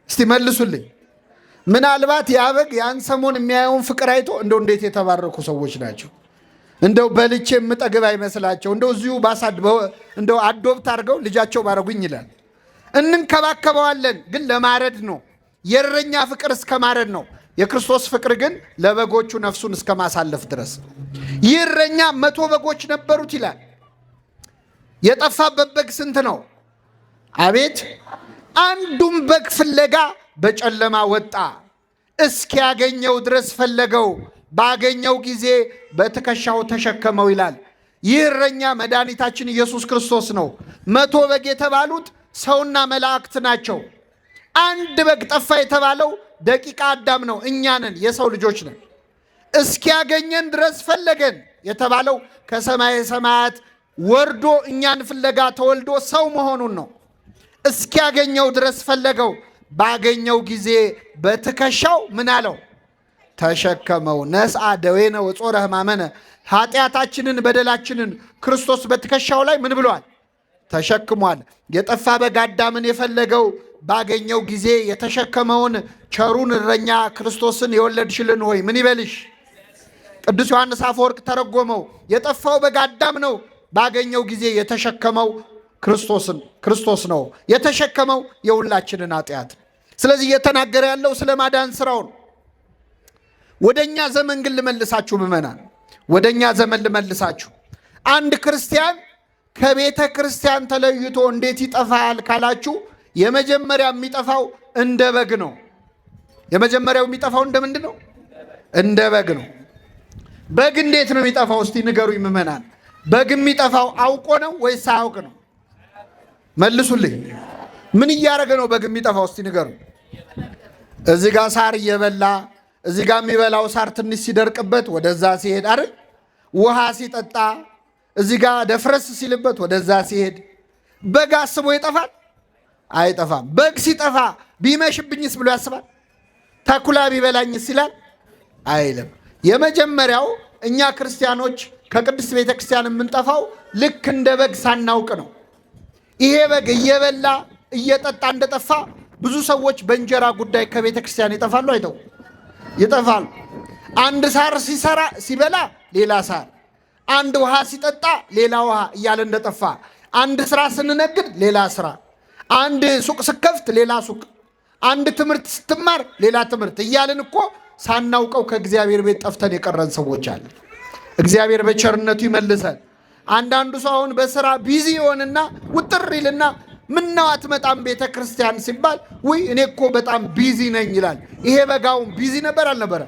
እስቲ መልሱልኝ። ምናልባት ያ በግ ያን ሰሞን የሚያየውን ፍቅር አይቶ እንደው እንዴት የተባረኩ ሰዎች ናቸው፣ እንደው በልቼ የምጠግብ አይመስላቸው፣ እንደው እዚሁ እንደው አዶብት አድርገው ልጃቸው ባረጉኝ ይላል። እንንከባከበዋለን፣ ግን ለማረድ ነው። የእረኛ ፍቅር እስከ ማረድ ነው። የክርስቶስ ፍቅር ግን ለበጎቹ ነፍሱን እስከ ማሳለፍ ድረስ። ይህ እረኛ 100 በጎች ነበሩት ይላል። የጠፋበት በግ ስንት ነው? አቤት! አንዱም በግ ፍለጋ በጨለማ ወጣ፣ እስኪያገኘው ድረስ ፈለገው፣ ባገኘው ጊዜ በትከሻው ተሸከመው ይላል። ይህ እረኛ መድኃኒታችን ኢየሱስ ክርስቶስ ነው። 100 በግ የተባሉት ሰውና መላእክት ናቸው። አንድ በግ ጠፋ የተባለው ደቂቀ አዳም ነው፣ እኛ ነን፣ የሰው ልጆች ነን። እስኪያገኘን ድረስ ፈለገን የተባለው ከሰማየ ሰማያት ወርዶ እኛን ፍለጋ ተወልዶ ሰው መሆኑን ነው። እስኪያገኘው ድረስ ፈለገው፣ ባገኘው ጊዜ በትከሻው ምን አለው? ተሸከመው። ነስአ ደዌነ ወጾረ ሕማመነ። ኃጢአታችንን በደላችንን ክርስቶስ በትከሻው ላይ ምን ብሏል? ተሸክሟል። የጠፋ በግ አዳምን የፈለገው ባገኘው ጊዜ የተሸከመውን ቸሩን እረኛ ክርስቶስን የወለድሽልን ሆይ ምን ይበልሽ? ቅዱስ ዮሐንስ አፈወርቅ ተረጎመው። የጠፋው በግ አዳም ነው። ባገኘው ጊዜ የተሸከመው ክርስቶስ ነው። የተሸከመው የሁላችንን ኃጢአት። ስለዚህ እየተናገረ ያለው ስለ ማዳን ስራው ነው። ወደኛ ዘመን ግን ልመልሳችሁ ምእመናን፣ ወደኛ ዘመን ልመልሳችሁ። አንድ ክርስቲያን ከቤተ ክርስቲያን ተለይቶ እንዴት ይጠፋል ካላችሁ፣ የመጀመሪያ የሚጠፋው እንደ በግ ነው። የመጀመሪያው የሚጠፋው እንደ ምንድን ነው? እንደ በግ ነው። በግ እንዴት ነው የሚጠፋው? እስቲ ንገሩኝ ምእመናን። በግ የሚጠፋው አውቆ ነው ወይስ አያውቅ ነው? መልሱልኝ። ምን እያደረገ ነው በግ የሚጠፋው? እስቲ ንገሩ። እዚህ ጋር ሳር እየበላ እዚህ ጋር የሚበላው ሳር ትንሽ ሲደርቅበት ወደዛ ሲሄድ አይደል? ውሃ ሲጠጣ እዚህ ጋር ደፍረስ ሲልበት ወደዛ ሲሄድ። በግ አስቦ ይጠፋል? አይጠፋም። በግ ሲጠፋ ቢመሽብኝስ ብሎ ያስባል? ተኩላ ቢበላኝስ ይላል? አይልም። የመጀመሪያው እኛ ክርስቲያኖች ከቅድስት ቤተ ክርስቲያን የምንጠፋው ልክ እንደ በግ ሳናውቅ ነው። ይሄ በግ እየበላ እየጠጣ እንደጠፋ ብዙ ሰዎች በእንጀራ ጉዳይ ከቤተ ክርስቲያን ይጠፋሉ። አይተው ይጠፋሉ። አንድ ሳር ሲበላ ሌላ ሳር፣ አንድ ውሃ ሲጠጣ ሌላ ውሃ እያለ እንደጠፋ፣ አንድ ስራ ስንነግድ ሌላ ስራ፣ አንድ ሱቅ ስከፍት ሌላ ሱቅ፣ አንድ ትምህርት ስትማር ሌላ ትምህርት እያልን እኮ ሳናውቀው ከእግዚአብሔር ቤት ጠፍተን የቀረን ሰዎች አለ። እግዚአብሔር በቸርነቱ ይመልሰን። አንዳንዱ ሰው አሁን በስራ ቢዚ ይሆንና ውጥር ይልና ምነው አትመጣም ቤተ ክርስቲያን ሲባል ውይ እኔ እኮ በጣም ቢዚ ነኝ ይላል። ይሄ በጋውን ቢዚ ነበር አልነበረ?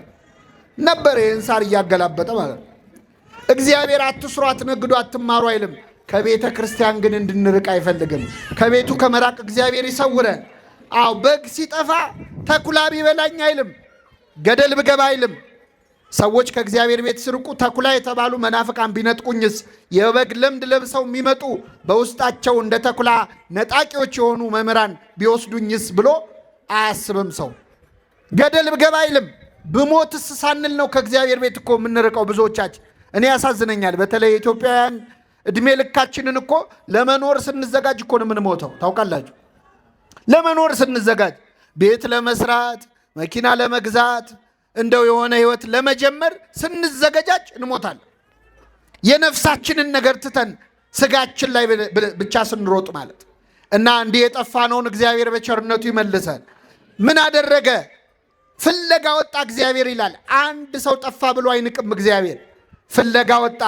ነበር። ይህን ሳር እያገላበጠ ማለት ነው። እግዚአብሔር አትስሩ፣ አትነግዱ፣ አትማሩ አይልም። ከቤተ ክርስቲያን ግን እንድንርቅ አይፈልግም። ከቤቱ ከመራቅ እግዚአብሔር ይሰውረን። አዎ በግ ሲጠፋ ተኩላ ቢበላኝ አይልም፣ ገደል ብገባ አይልም። ሰዎች ከእግዚአብሔር ቤት ሲርቁ ተኩላ የተባሉ መናፍቃን ቢነጥቁኝስ፣ የበግ ለምድ ለብሰው የሚመጡ በውስጣቸው እንደ ተኩላ ነጣቂዎች የሆኑ መምህራን ቢወስዱኝስ ብሎ አያስብም ሰው። ገደል ብገባ አይልም። ብሞትስ ሳንል ነው ከእግዚአብሔር ቤት እኮ የምንርቀው ብዙዎቻችን። እኔ ያሳዝነኛል። በተለይ ኢትዮጵያውያን እድሜ ልካችንን እኮ ለመኖር ስንዘጋጅ እኮ ነው የምንሞተው። ታውቃላችሁ? ለመኖር ስንዘጋጅ ቤት ለመስራት መኪና ለመግዛት እንደው የሆነ ህይወት ለመጀመር ስንዘገጃጅ እንሞታለን። የነፍሳችንን ነገር ትተን ስጋችን ላይ ብቻ ስንሮጥ ማለት እና እንዲህ የጠፋነውን እግዚአብሔር በቸርነቱ ይመልሰን። ምን አደረገ? ፍለጋ ወጣ እግዚአብሔር ይላል። አንድ ሰው ጠፋ ብሎ አይንቅም እግዚአብሔር። ፍለጋ ወጣ፣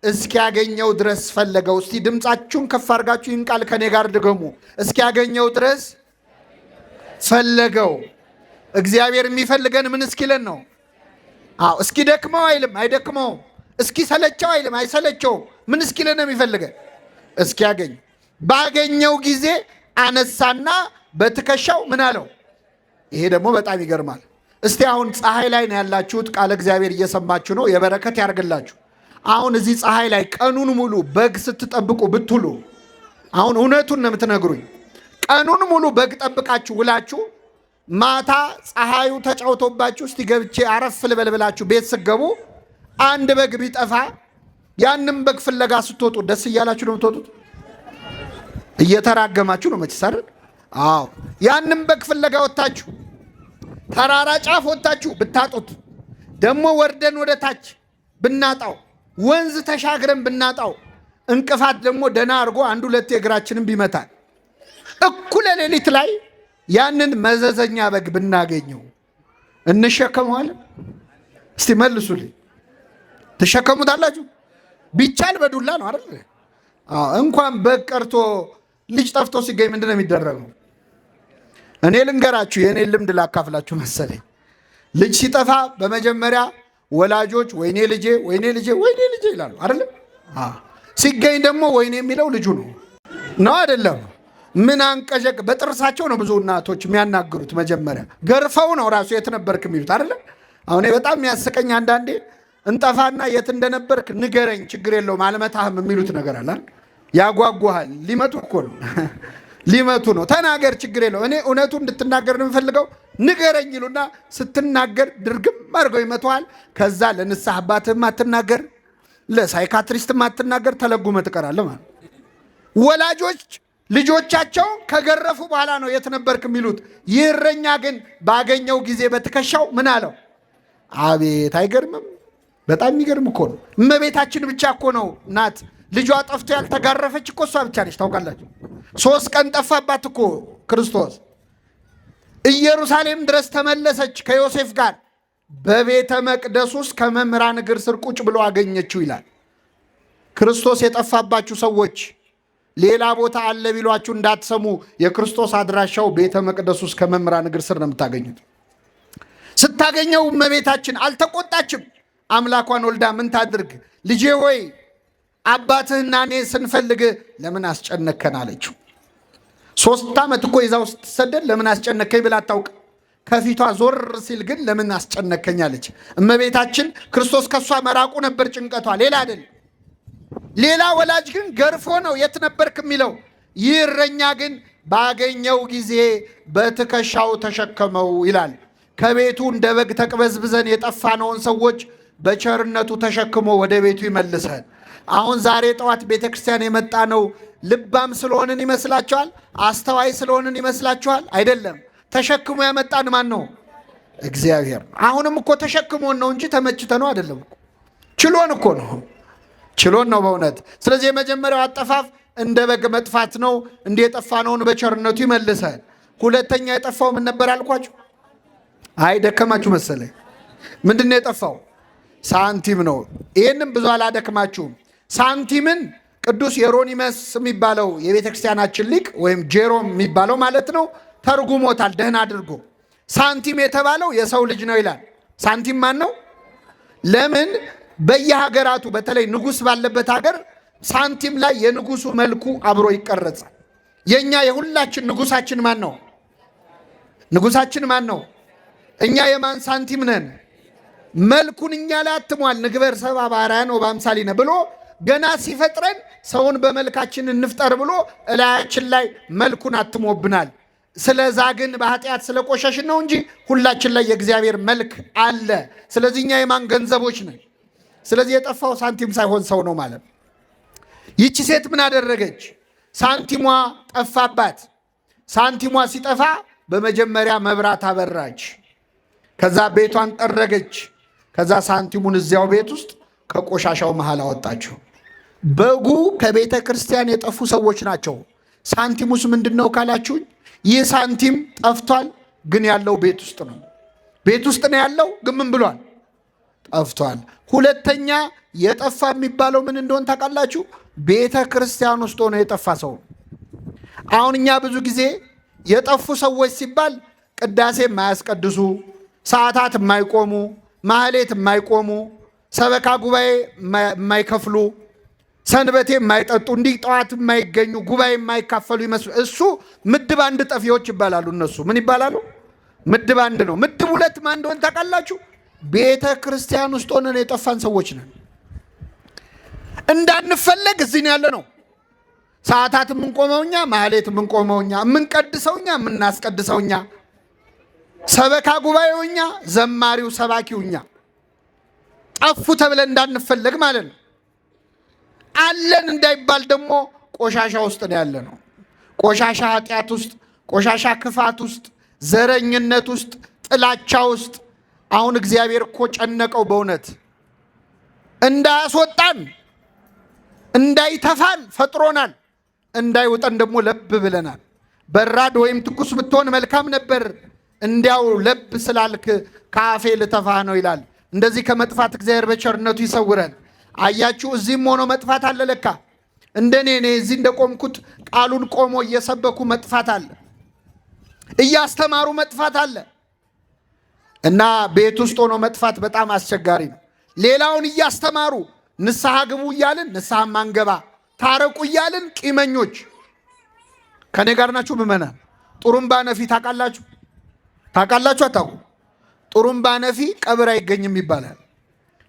እስኪያገኘው ድረስ ፈለገው። እስቲ ድምፃችሁን ከፍ አድርጋችሁ ይህን ቃል ከኔ ጋር ድገሙ። እስኪያገኘው ድረስ ፈለገው። እግዚአብሔር የሚፈልገን ምን እስኪለን ነው? አዎ እስኪ ደክመው አይልም፣ አይደክመውም። እስኪ ሰለቸው አይልም፣ አይሰለቸውም። ምን እስኪለን ነው የሚፈልገን? እስኪያገኝ። ባገኘው ጊዜ አነሳና በትከሻው ምን አለው? ይሄ ደግሞ በጣም ይገርማል። እስቲ አሁን ፀሐይ ላይ ነው ያላችሁት፣ ቃለ እግዚአብሔር እየሰማችሁ ነው። የበረከት ያርግላችሁ። አሁን እዚህ ፀሐይ ላይ ቀኑን ሙሉ በግ ስትጠብቁ ብትሉ፣ አሁን እውነቱን ነው የምትነግሩኝ። ቀኑን ሙሉ በግ ጠብቃችሁ ውላችሁ ማታ ፀሐዩ ተጫውቶባችሁ እስቲ ገብቼ አረፍ ልበል ብላችሁ ቤት ስገቡ አንድ በግ ቢጠፋ ያንም በግ ፍለጋ ስትወጡ ደስ እያላችሁ ነው የምትወጡት? እየተራገማችሁ ነው መቼስ አይደል? አዎ ያንም በግ ፍለጋ ወጣችሁ ተራራ ጫፍ ወጣችሁ ብታጡት፣ ደግሞ ወርደን ወደ ታች ብናጣው፣ ወንዝ ተሻግረን ብናጣው፣ እንቅፋት ደግሞ ደና አድርጎ አንድ ሁለት እግራችንን ቢመታል፣ እኩለ ሌሊት ላይ ያንን መዘዘኛ በግ ብናገኘው እንሸከመዋለን? እስቲ መልሱልኝ። ትሸከሙታላችሁ? ቢቻል በዱላ ነው አይደል? እንኳን በግ ቀርቶ ልጅ ጠፍቶ ሲገኝ ምንድን ነው የሚደረገው? እኔ ልንገራችሁ፣ የእኔ ልምድ ላካፍላችሁ መሰለኝ። ልጅ ሲጠፋ በመጀመሪያ ወላጆች ወይኔ ልጄ፣ ወይኔ ልጄ፣ ወይኔ ልጄ ይላሉ አይደለም? ሲገኝ ደግሞ ወይኔ የሚለው ልጁ ነው አይደለም? ምን አንቀዠቅ በጥርሳቸው ነው ብዙ እናቶች የሚያናግሩት። መጀመሪያ ገርፈው ነው ራሱ የት ነበርክ የሚሉት አይደለም? አሁን በጣም የሚያስቀኝ አንዳንዴ እንጠፋና የት እንደነበርክ ንገረኝ ችግር የለውም አልመታህም የሚሉት ነገር አለ። ያጓጓሃል። ሊመቱ እኮ ነው ሊመቱ ነው። ተናገር ችግር የለው እኔ እውነቱ እንድትናገር ነው የምፈልገው ንገረኝ ይሉና ስትናገር ድርግም አድርገው ይመቱሃል። ከዛ ለንስሐ አባትህም አትናገር፣ ለሳይካትሪስትም አትናገር፣ ተለጉመ ትቀራለህ ማለት። ወላጆች ልጆቻቸው ከገረፉ በኋላ ነው የት ነበርክ የሚሉት። ይህ እረኛ ግን ባገኘው ጊዜ በትከሻው ምን አለው? አቤት አይገርምም? በጣም የሚገርም እኮ ነው። እመቤታችን ብቻ እኮ ነው ናት ልጇ ጠፍቶ ያልተጋረፈች እኮ እሷ ብቻ ነች። ታውቃላችሁ 3 ቀን ጠፋባት እኮ ክርስቶስ። ኢየሩሳሌም ድረስ ተመለሰች ከዮሴፍ ጋር። በቤተ መቅደስ ውስጥ ከመምህራን እግር ስር ቁጭ ብሎ አገኘችው ይላል። ክርስቶስ የጠፋባችሁ ሰዎች ሌላ ቦታ አለ ቢሏችሁ እንዳትሰሙ። የክርስቶስ አድራሻው ቤተ መቅደስ ውስጥ ከመምህራን እግር ስር ነው የምታገኙት። ስታገኘው እመቤታችን አልተቆጣችም። አምላኳን ወልዳ ምን ታድርግ? ልጄ ሆይ አባትህና እኔ ስንፈልግ ለምን አስጨነከን አለችው። 3 ዓመት እኮ ይዛው ስትሰደድ ለምን አስጨነከኝ ብላ አታውቅ። ከፊቷ ዞር ሲል ግን ለምን አስጨነከኝ አለች። እመቤታችን ክርስቶስ ከሷ መራቁ ነበር ጭንቀቷ፣ ሌላ አይደል። ሌላ ወላጅ ግን ገርፎ ነው የት ነበርክ የሚለው። ይህ እረኛ ግን ባገኘው ጊዜ በትከሻው ተሸከመው ይላል። ከቤቱ እንደ በግ ተቅበዝብዘን የጠፋነውን ሰዎች በቸርነቱ ተሸክሞ ወደ ቤቱ ይመልሰን። አሁን ዛሬ ጠዋት ቤተ ክርስቲያን የመጣ ነው ልባም ስለሆንን ይመስላችኋል? አስተዋይ ስለሆንን ይመስላችኋል? አይደለም። ተሸክሞ ያመጣን ማን ነው? እግዚአብሔር። አሁንም እኮ ተሸክሞን ነው እንጂ ተመችተ ነው አይደለም። ችሎን እኮ ነው፣ ችሎን ነው በእውነት። ስለዚህ የመጀመሪያው አጠፋፍ እንደ በግ መጥፋት ነው። እንደ የጠፋነውን በቸርነቱ ይመልሳል። ሁለተኛ የጠፋው ምን ነበር አልኳችሁ? አይ ደከማችሁ መሰለኝ። ምንድን ነው የጠፋው? ሳንቲም ነው። ይህንም ብዙ አላደክማችሁም። ሳንቲምን ቅዱስ የሮኒመስ የሚባለው የቤተ ክርስቲያናችን ሊቅ ወይም ጄሮም የሚባለው ማለት ነው ተርጉሞታል ደህና አድርጎ። ሳንቲም የተባለው የሰው ልጅ ነው ይላል። ሳንቲም ማን ነው? ለምን በየሀገራቱ በተለይ ንጉሥ ባለበት ሀገር ሳንቲም ላይ የንጉሱ መልኩ አብሮ ይቀረጻል። የእኛ የሁላችን ንጉሳችን ማን ነው? ንጉሳችን ማን ነው? እኛ የማን ሳንቲም ነን? መልኩን እኛ ላይ አትሟል። ንግበር ሰብአ በአርአያነ ወበአምሳሊነ ብሎ ገና ሲፈጥረን ሰውን በመልካችን እንፍጠር ብሎ እላያችን ላይ መልኩን አትሞብናል። ስለዛ ግን በኃጢአት ስለቆሸሽን ነው እንጂ ሁላችን ላይ የእግዚአብሔር መልክ አለ። ስለዚህ እኛ የማን ገንዘቦች ነን? ስለዚህ የጠፋው ሳንቲም ሳይሆን ሰው ነው ማለት ነው። ይቺ ሴት ምን አደረገች? ሳንቲሟ ጠፋባት። ሳንቲሟ ሲጠፋ በመጀመሪያ መብራት አበራች። ከዛ ቤቷን ጠረገች። ከዛ ሳንቲሙን እዚያው ቤት ውስጥ ከቆሻሻው መሃል አወጣቸው። በጉ ከቤተ ክርስቲያን የጠፉ ሰዎች ናቸው። ሳንቲሙስ ምንድን ነው ካላችሁኝ፣ ይህ ሳንቲም ጠፍቷል፣ ግን ያለው ቤት ውስጥ ነው። ቤት ውስጥ ነው ያለው፣ ግን ምን ብሏል? ጠፍቷል። ሁለተኛ የጠፋ የሚባለው ምን እንደሆን ታውቃላችሁ? ቤተ ክርስቲያን ውስጥ ሆነ የጠፋ ሰው። አሁን እኛ ብዙ ጊዜ የጠፉ ሰዎች ሲባል ቅዳሴ የማያስቀድሱ፣ ሰዓታት የማይቆሙ፣ ማህሌት የማይቆሙ፣ ሰበካ ጉባኤ የማይከፍሉ፣ ሰንበቴ የማይጠጡ፣ እንዲህ ጠዋት የማይገኙ፣ ጉባኤ የማይካፈሉ ይመስሉ። እሱ ምድብ አንድ ጠፊዎች ይባላሉ። እነሱ ምን ይባላሉ? ምድብ አንድ ነው። ምድብ ሁለት ማን እንደሆን ታውቃላችሁ? ቤተ ክርስቲያን ውስጥ ሆነን የጠፋን ሰዎች ነን። እንዳንፈለግ እዚህ ያለ ነው። ሰዓታት የምንቆመው እኛ፣ ማህሌት የምንቆመው እኛ፣ የምንቀድሰው እኛ፣ የምናስቀድሰው እኛ፣ ሰበካ ጉባኤው እኛ፣ ዘማሪው ሰባኪው እኛ። ጠፉ ተብለን እንዳንፈለግ ማለት ነው። አለን እንዳይባል ደግሞ ቆሻሻ ውስጥ ነው ያለ ነው። ቆሻሻ ኃጢአት ውስጥ፣ ቆሻሻ ክፋት ውስጥ፣ ዘረኝነት ውስጥ፣ ጥላቻ ውስጥ። አሁን እግዚአብሔር እኮ ጨነቀው በእውነት እንዳያስወጣን እንዳይተፋን ፈጥሮናል። እንዳይውጠን ደግሞ ለብ ብለናል። በራድ ወይም ትኩስ ብትሆን መልካም ነበር፣ እንዲያው ለብ ስላልክ ከአፌ ልተፋህ ነው ይላል። እንደዚህ ከመጥፋት እግዚአብሔር በቸርነቱ ይሰውረን። አያችሁ፣ እዚህም ሆኖ መጥፋት አለ ለካ። እንደኔ እኔ እዚህ እንደቆምኩት ቃሉን ቆሞ እየሰበኩ መጥፋት አለ፣ እያስተማሩ መጥፋት አለ። እና ቤት ውስጥ ሆኖ መጥፋት በጣም አስቸጋሪ ነው። ሌላውን እያስተማሩ ንስሐ ግቡ እያልን ንስሐ ማንገባ፣ ታረቁ እያልን ቂመኞች። ከኔ ጋር ናችሁ ምእመናን? ጡሩምባ ነፊ ታውቃላችሁ? ታውቃላችሁ? አታውቁ? ጡሩምባ ነፊ ቀብር አይገኝም ይባላል።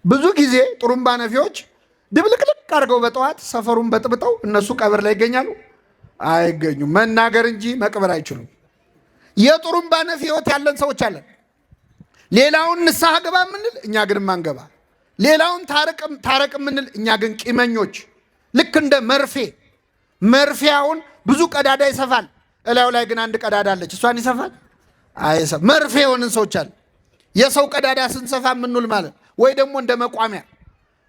ብዙ ጊዜ ጡሩምባ ነፊዎች ድብልቅልቅ አድርገው በጠዋት ሰፈሩን በጥብጠው እነሱ ቀብር ላይ ይገኛሉ? አይገኙም። መናገር እንጂ መቅበር አይችሉም። የጡሩምባ ነፊ ህይወት ያለን ሰዎች አለን። ሌላውን ንስሐ ገባ የምንል እኛ ግን ማንገባ፣ ሌላውን ታረቅ የምንል እኛ ግን ቂመኞች። ልክ እንደ መርፌ አሁን ብዙ ቀዳዳ ይሰፋል፣ እላዩ ላይ ግን አንድ ቀዳዳ አለች። እሷን ይሰፋል? አይሰፋ። መርፌ የሆንን ሰዎች አለ። የሰው ቀዳዳ ስንሰፋ የምንውል ማለት ወይ ደግሞ እንደ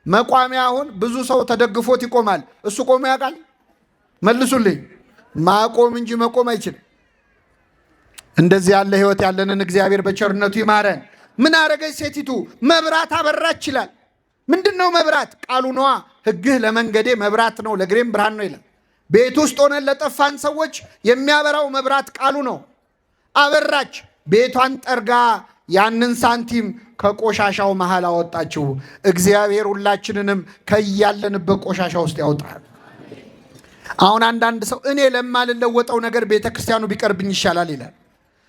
መቋሚያ አሁን ብዙ ሰው ተደግፎት ይቆማል። እሱ ቆሞ ያውቃል? መልሱልኝ። ማቆም እንጂ መቆም አይችልም። እንደዚህ ያለ ህይወት ያለንን እግዚአብሔር በቸርነቱ ይማረን። ምን አረገች ሴቲቱ? መብራት አበራች ይላል። ምንድነው መብራት? ቃሉ ነዋ። ሕግህ ለመንገዴ መብራት ነው ለእግሬም ብርሃን ነው ይላል። ቤት ውስጥ ሆነን ለጠፋን ሰዎች የሚያበራው መብራት ቃሉ ነው። አበራች። ቤቷን ጠርጋ ያንን ሳንቲም ከቆሻሻው መሃል አወጣችው። እግዚአብሔር ሁላችንንም ከያለንበት ቆሻሻ ውስጥ ያውጣል። አሁን አንዳንድ ሰው እኔ ለማልለወጠው ነገር ቤተ ክርስቲያኑ ቢቀርብኝ ይሻላል ይላል።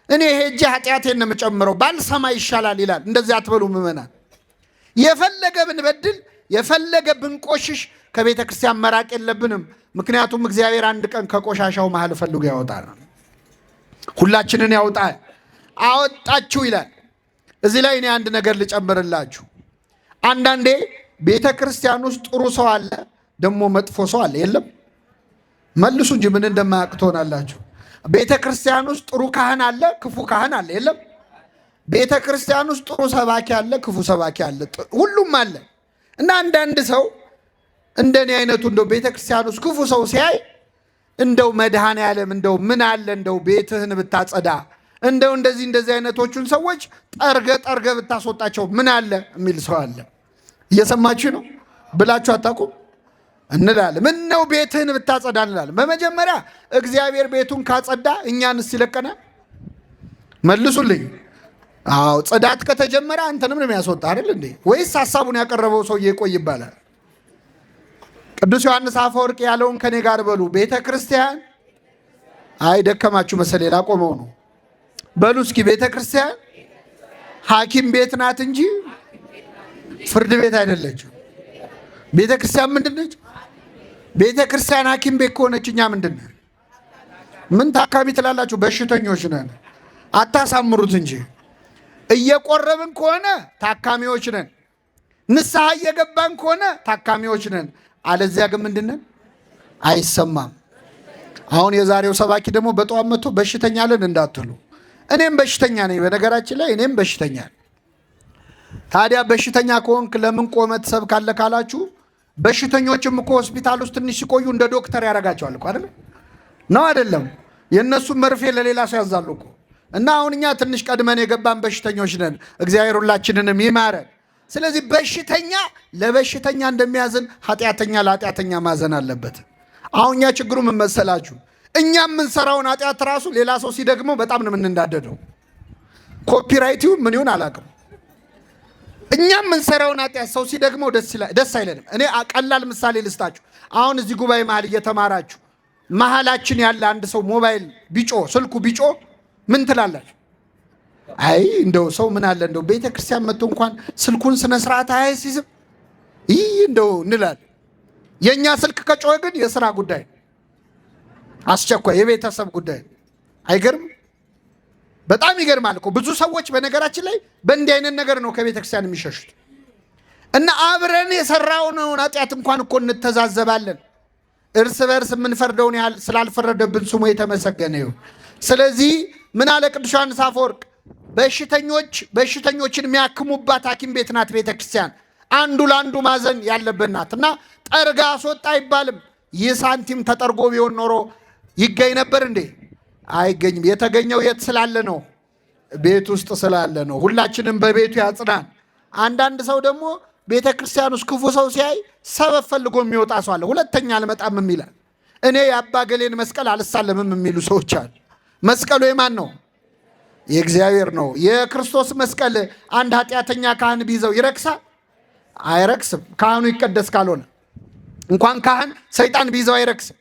እኔ ሄጄ ኃጢአቴን ነው የምጨምረው ባልሰማ ይሻላል ይላል። እንደዚህ አትበሉ ምእመናን። የፈለገ ብንበድል የፈለገ ብንቆሽሽ ከቤተ ክርስቲያን መራቅ የለብንም። ምክንያቱም እግዚአብሔር አንድ ቀን ከቆሻሻው መሃል ፈልጎ ያወጣል። ሁላችንን ያውጣል። አወጣችሁ ይላል። እዚህ ላይ እኔ አንድ ነገር ልጨምርላችሁ። አንዳንዴ ቤተ ክርስቲያን ውስጥ ጥሩ ሰው አለ፣ ደግሞ መጥፎ ሰው አለ የለም? መልሱ እንጂ ምን እንደማያውቅ ትሆናላችሁ። ቤተ ክርስቲያን ውስጥ ጥሩ ካህን አለ፣ ክፉ ካህን አለ የለም? ቤተ ክርስቲያን ውስጥ ጥሩ ሰባኪ አለ፣ ክፉ ሰባኪ አለ፣ ሁሉም አለ። እና አንዳንድ ሰው እንደኔ አይነቱ እንደው ቤተ ክርስቲያን ውስጥ ክፉ ሰው ሲያይ እንደው መድኃኔዓለም እንደው ምን አለ እንደው ቤትህን ብታጸዳ፣ እንደው እንደዚህ አይነቶቹን ሰዎች ጠርገ ብታስወጣቸው ምን አለ የሚል ሰው አለ። እየሰማችሁ ነው ብላችሁ አታውቁም? እንላለን። ምን ነው ቤትህን ብታጸዳ እንላለን። በመጀመሪያ እግዚአብሔር ቤቱን ካጸዳ እኛንስ ይለቀናል? መልሱልኝ። አዎ ጽዳት ከተጀመረ አንተንም ነው የሚያስወጣ አይደል እንዴ? ወይስ ሐሳቡን ያቀረበው ሰውዬ ይቆይ ይባላል? ቅዱስ ዮሐንስ አፈወርቅ ያለውን ከኔ ጋር በሉ። ቤተ ክርስቲያን አይ ደከማችሁ መሰለኝ ላቆመው ነው። በሉ እስኪ ቤተ ክርስቲያን ሐኪም ቤት ናት እንጂ ፍርድ ቤት አይደለችም። ቤተ ክርስቲያን ምንድን ነች? ቤተ ክርስቲያን ሐኪም ቤት ከሆነች እኛ ምንድን ነን? ምን ታካሚ ትላላችሁ? በሽተኞች ነን። አታሳምሩት እንጂ እየቆረብን ከሆነ ታካሚዎች ነን። ንስሐ እየገባን ከሆነ ታካሚዎች ነን። አለዚያ ግን ምንድን ነን? አይሰማም። አሁን የዛሬው ሰባኪ ደግሞ በጠዋት መጥቶ በሽተኛ አለን እንዳትሉ። እኔም በሽተኛ ነኝ። በነገራችን ላይ እኔም በሽተኛ ነኝ። ታዲያ በሽተኛ ከሆንክ ለምን ቆመህ ትሰብካለህ ካላችሁ፣ በሽተኞችም እኮ ሆስፒታል ውስጥ ትንሽ ሲቆዩ እንደ ዶክተር ያደርጋቸዋል እኮ አይደለም? ነው አይደለም? የእነሱም መርፌ ለሌላ ሰው ያዛሉ እኮ። እና አሁን እኛ ትንሽ ቀድመን የገባን በሽተኞች ነን። እግዚአብሔር ሁላችንንም ይማረን። ስለዚህ በሽተኛ ለበሽተኛ እንደሚያዝን ኃጢአተኛ ለኃጢአተኛ ማዘን አለበት። አሁን እኛ ችግሩ ምን መሰላችሁ? እኛ የምንሰራውን ኃጢአት ራሱ ሌላ ሰው ሲደግመው በጣም ነው የምንናደደው። ኮፒራይቲው ምን ይሁን አላውቅም። እኛ የምንሰራውን ኃጢአት ሰው ሲደግመው ደስ አይለንም። እኔ ቀላል ምሳሌ ልስጣችሁ። አሁን እዚህ ጉባኤ መሀል እየተማራችሁ መሀላችን ያለ አንድ ሰው ሞባይል ቢጮ ስልኩ ቢጮ ምን ትላላችሁ? አይ እንደው ሰው ምን አለ እንደው ቤተ ክርስቲያን መጥቶ እንኳን ስልኩን ስነ ስርዓት አያስይዝም ይህ እንደው እንላለን። የእኛ ስልክ ከጮኸ ግን የስራ ጉዳይ አስቸኳይ የቤተሰብ ጉዳይ። አይገርም? በጣም ይገርማል እኮ። ብዙ ሰዎች በነገራችን ላይ በእንዲህ አይነት ነገር ነው ከቤተ ክርስቲያን የሚሸሹት። እና አብረን የሰራውን ኃጢአት እንኳን እኮ እንተዛዘባለን። እርስ በርስ የምንፈርደውን ያህል ስላልፈረደብን ስሙ የተመሰገነ ይሁን። ስለዚህ ምን አለ ቅዱስ ዮሐንስ አፈወርቅ? በሽተኞችን የሚያክሙባት ሐኪም ቤት ናት ቤተ ክርስቲያን። አንዱ ለአንዱ ማዘን ያለበት ናት። እና ጠርጋ አስወጣ አይባልም። ይህ ሳንቲም ተጠርጎ ቢሆን ኖሮ ይገኝ ነበር እንዴ? አይገኝም። የተገኘው የት ስላለ ነው? ቤት ውስጥ ስላለ ነው። ሁላችንም በቤቱ ያጽናን። አንዳንድ ሰው ደግሞ ቤተ ክርስቲያን ውስጥ ክፉ ሰው ሲያይ ሰበብ ፈልጎ የሚወጣ ሰው አለ። ሁለተኛ አልመጣም የሚላል። እኔ የአባ ገሌን መስቀል አልሳለምም የሚሉ ሰዎች አሉ። መስቀሉ የማን ነው? የእግዚአብሔር ነው። የክርስቶስ መስቀል አንድ ኃጢአተኛ ካህን ቢይዘው ይረክሳል? አይረክስም። ካህኑ ይቀደስ ካልሆነ እንኳን ካህን ሰይጣን ቢይዘው አይረክስም።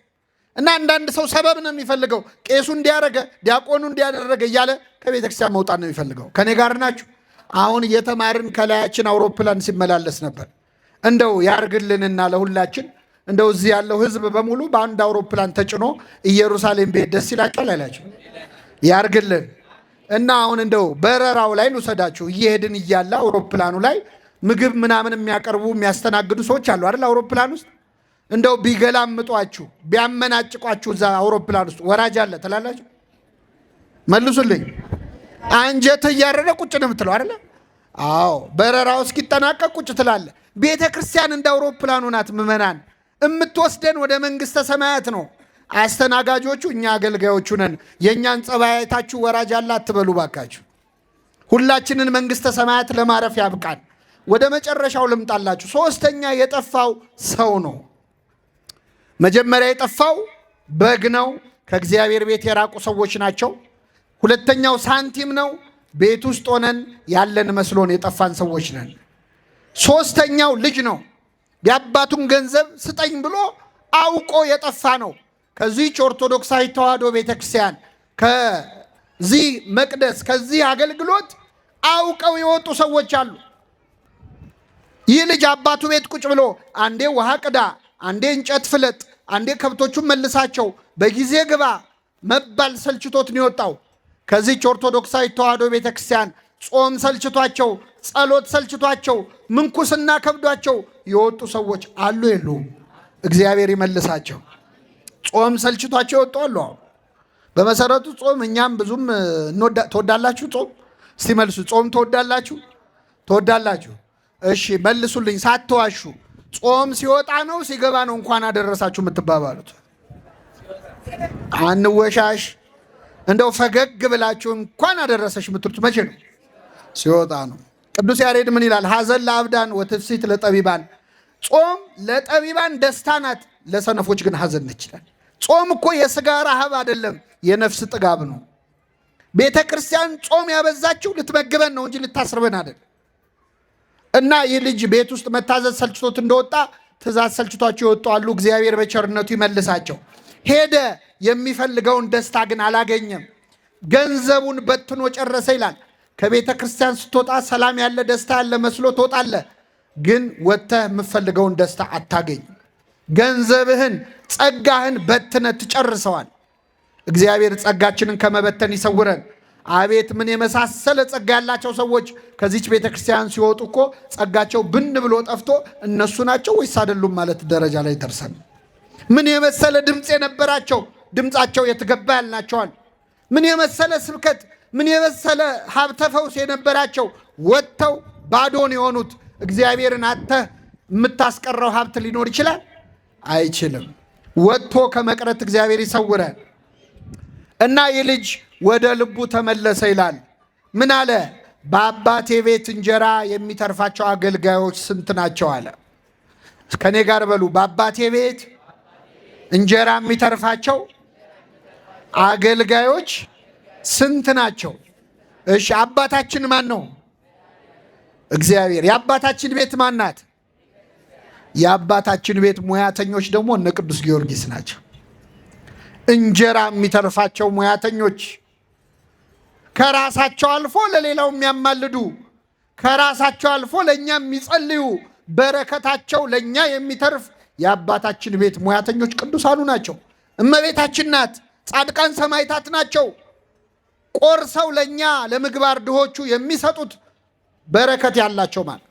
እና አንዳንድ ሰው ሰበብ ነው የሚፈልገው። ቄሱ እንዲያደረገ ዲያቆኑ እንዲያደረገ እያለ ከቤተ ክርስቲያን መውጣት ነው የሚፈልገው። ከኔ ጋር ናችሁ? አሁን እየተማርን ከላያችን አውሮፕላን ሲመላለስ ነበር። እንደው ያርግልንና ለሁላችን እንደው እዚህ ያለው ሕዝብ በሙሉ በአንድ አውሮፕላን ተጭኖ ኢየሩሳሌም ቤት ደስ ይላቸዋል አይላቸው? ያርግልን እና አሁን እንደው በረራው ላይ እንውሰዳችሁ። እየሄድን እያለ አውሮፕላኑ ላይ ምግብ ምናምን የሚያቀርቡ የሚያስተናግዱ ሰዎች አሉ አይደል? አውሮፕላን ውስጥ እንደው ቢገላምጧችሁ ቢያመናጭቋችሁ እዛ አውሮፕላን ውስጥ ወራጅ አለ ትላላችሁ? መልሱልኝ። አንጀት እያረረ ቁጭ ነው የምትለው አይደለ? አዎ በረራው እስኪጠናቀቅ ቁጭ ትላለ። ቤተ ክርስቲያን እንደ አውሮፕላኑ ናት። ምዕመናን የምትወስደን ወደ መንግስተ ሰማያት ነው። አስተናጋጆቹ እኛ አገልጋዮቹ ነን። የእኛን ጸባይ አይታችሁ ወራጅ አለ አትበሉ ባካችሁ። ሁላችንን መንግስተ ሰማያት ለማረፍ ያብቃን። ወደ መጨረሻው ልምጣላችሁ። ሶስተኛ የጠፋው ሰው ነው። መጀመሪያ የጠፋው በግ ነው። ከእግዚአብሔር ቤት የራቁ ሰዎች ናቸው። ሁለተኛው ሳንቲም ነው። ቤት ውስጥ ሆነን ያለን መስሎን የጠፋን ሰዎች ነን። ሶስተኛው ልጅ ነው። የአባቱን ገንዘብ ስጠኝ ብሎ አውቆ የጠፋ ነው። ከዚህች ኦርቶዶክሳዊ ተዋሕዶ ቤተክርስቲያን ከዚህ መቅደስ ከዚህ አገልግሎት አውቀው የወጡ ሰዎች አሉ። ይህ ልጅ አባቱ ቤት ቁጭ ብሎ አንዴ ውሃ ቅዳ፣ አንዴ እንጨት ፍለጥ፣ አንዴ ከብቶቹን መልሳቸው፣ በጊዜ ግባ መባል ሰልችቶት ነው የወጣው። ከዚህች ኦርቶዶክሳዊ ተዋሕዶ ቤተክርስቲያን ጾም ሰልችቷቸው፣ ጸሎት ሰልችቷቸው፣ ምንኩስና ከብዷቸው የወጡ ሰዎች አሉ የሉም? እግዚአብሔር ይመልሳቸው። ጾም ሰልችቷቸው ይወጣሉ። በመሰረቱ ጾም እኛም ብዙም ትወዳላችሁ? ጾም እስቲ መልሱ። ጾም ትወዳላችሁ? ትወዳላችሁ? እሺ መልሱልኝ ሳትዋሹ። ጾም ሲወጣ ነው ሲገባ ነው እንኳን አደረሳችሁ የምትባባሉት? አንወሻሽ። እንደው ፈገግ ብላችሁ እንኳን አደረሰሽ የምትሉት መቼ ነው? ሲወጣ ነው። ቅዱስ ያሬድ ምን ይላል? ሐዘን ለአብዳን ወትፍሲት ለጠቢባን። ጾም ለጠቢባን ደስታ ናት፣ ለሰነፎች ግን ሐዘን ነች ይላል። ጾም እኮ የሥጋ ረሃብ አይደለም፣ የነፍስ ጥጋብ ነው። ቤተ ክርስቲያን ጾም ያበዛችው ልትመግበን ነው እንጂ ልታስርበን አይደለም። እና ይህ ልጅ ቤት ውስጥ መታዘዝ ሰልችቶት እንደወጣ ትእዛዝ ሰልችቷቸው ይወጡ አሉ። እግዚአብሔር በቸርነቱ ይመልሳቸው። ሄደ፣ የሚፈልገውን ደስታ ግን አላገኘም። ገንዘቡን በትኖ ጨረሰ ይላል። ከቤተ ክርስቲያን ስትወጣ ሰላም ያለ ደስታ ያለ መስሎ ትወጣለህ፣ ግን ወጥተህ የምፈልገውን ደስታ አታገኝ። ገንዘብህን ጸጋህን በትነ ትጨርሰዋል። እግዚአብሔር ጸጋችንን ከመበተን ይሰውረን። አቤት ምን የመሳሰለ ጸጋ ያላቸው ሰዎች ከዚች ቤተ ክርስቲያን ሲወጡ እኮ ጸጋቸው ብን ብሎ ጠፍቶ እነሱ ናቸው ወይስ አይደሉም ማለት ደረጃ ላይ ደርሰን። ምን የመሰለ ድምፅ የነበራቸው ድምፃቸው የትገባ ያልናቸዋል። ምን የመሰለ ስብከት፣ ምን የመሰለ ሀብተ ፈውስ የነበራቸው ወጥተው ባዶን የሆኑት። እግዚአብሔርን አጥተህ የምታስቀረው ሀብት ሊኖር ይችላል? አይችልም። ወጥቶ ከመቅረት እግዚአብሔር ይሰውረን። እና ይህ ልጅ ወደ ልቡ ተመለሰ ይላል። ምን አለ? በአባቴ ቤት እንጀራ የሚተርፋቸው አገልጋዮች ስንት ናቸው አለ። ከኔ ጋር በሉ። በአባቴ ቤት እንጀራ የሚተርፋቸው አገልጋዮች ስንት ናቸው? እሺ አባታችን ማን ነው? እግዚአብሔር። የአባታችን ቤት ማን ናት? የአባታችን ቤት ሙያተኞች ደግሞ እነ ቅዱስ ጊዮርጊስ ናቸው። እንጀራ የሚተርፋቸው ሙያተኞች፣ ከራሳቸው አልፎ ለሌላው የሚያማልዱ፣ ከራሳቸው አልፎ ለእኛ የሚጸልዩ፣ በረከታቸው ለእኛ የሚተርፍ የአባታችን ቤት ሙያተኞች ቅዱሳኑ ናቸው። እመቤታችን ናት። ጻድቃን ሰማዕታት ናቸው። ቆርሰው ለእኛ ለምግባር ድሆቹ የሚሰጡት በረከት ያላቸው ማለት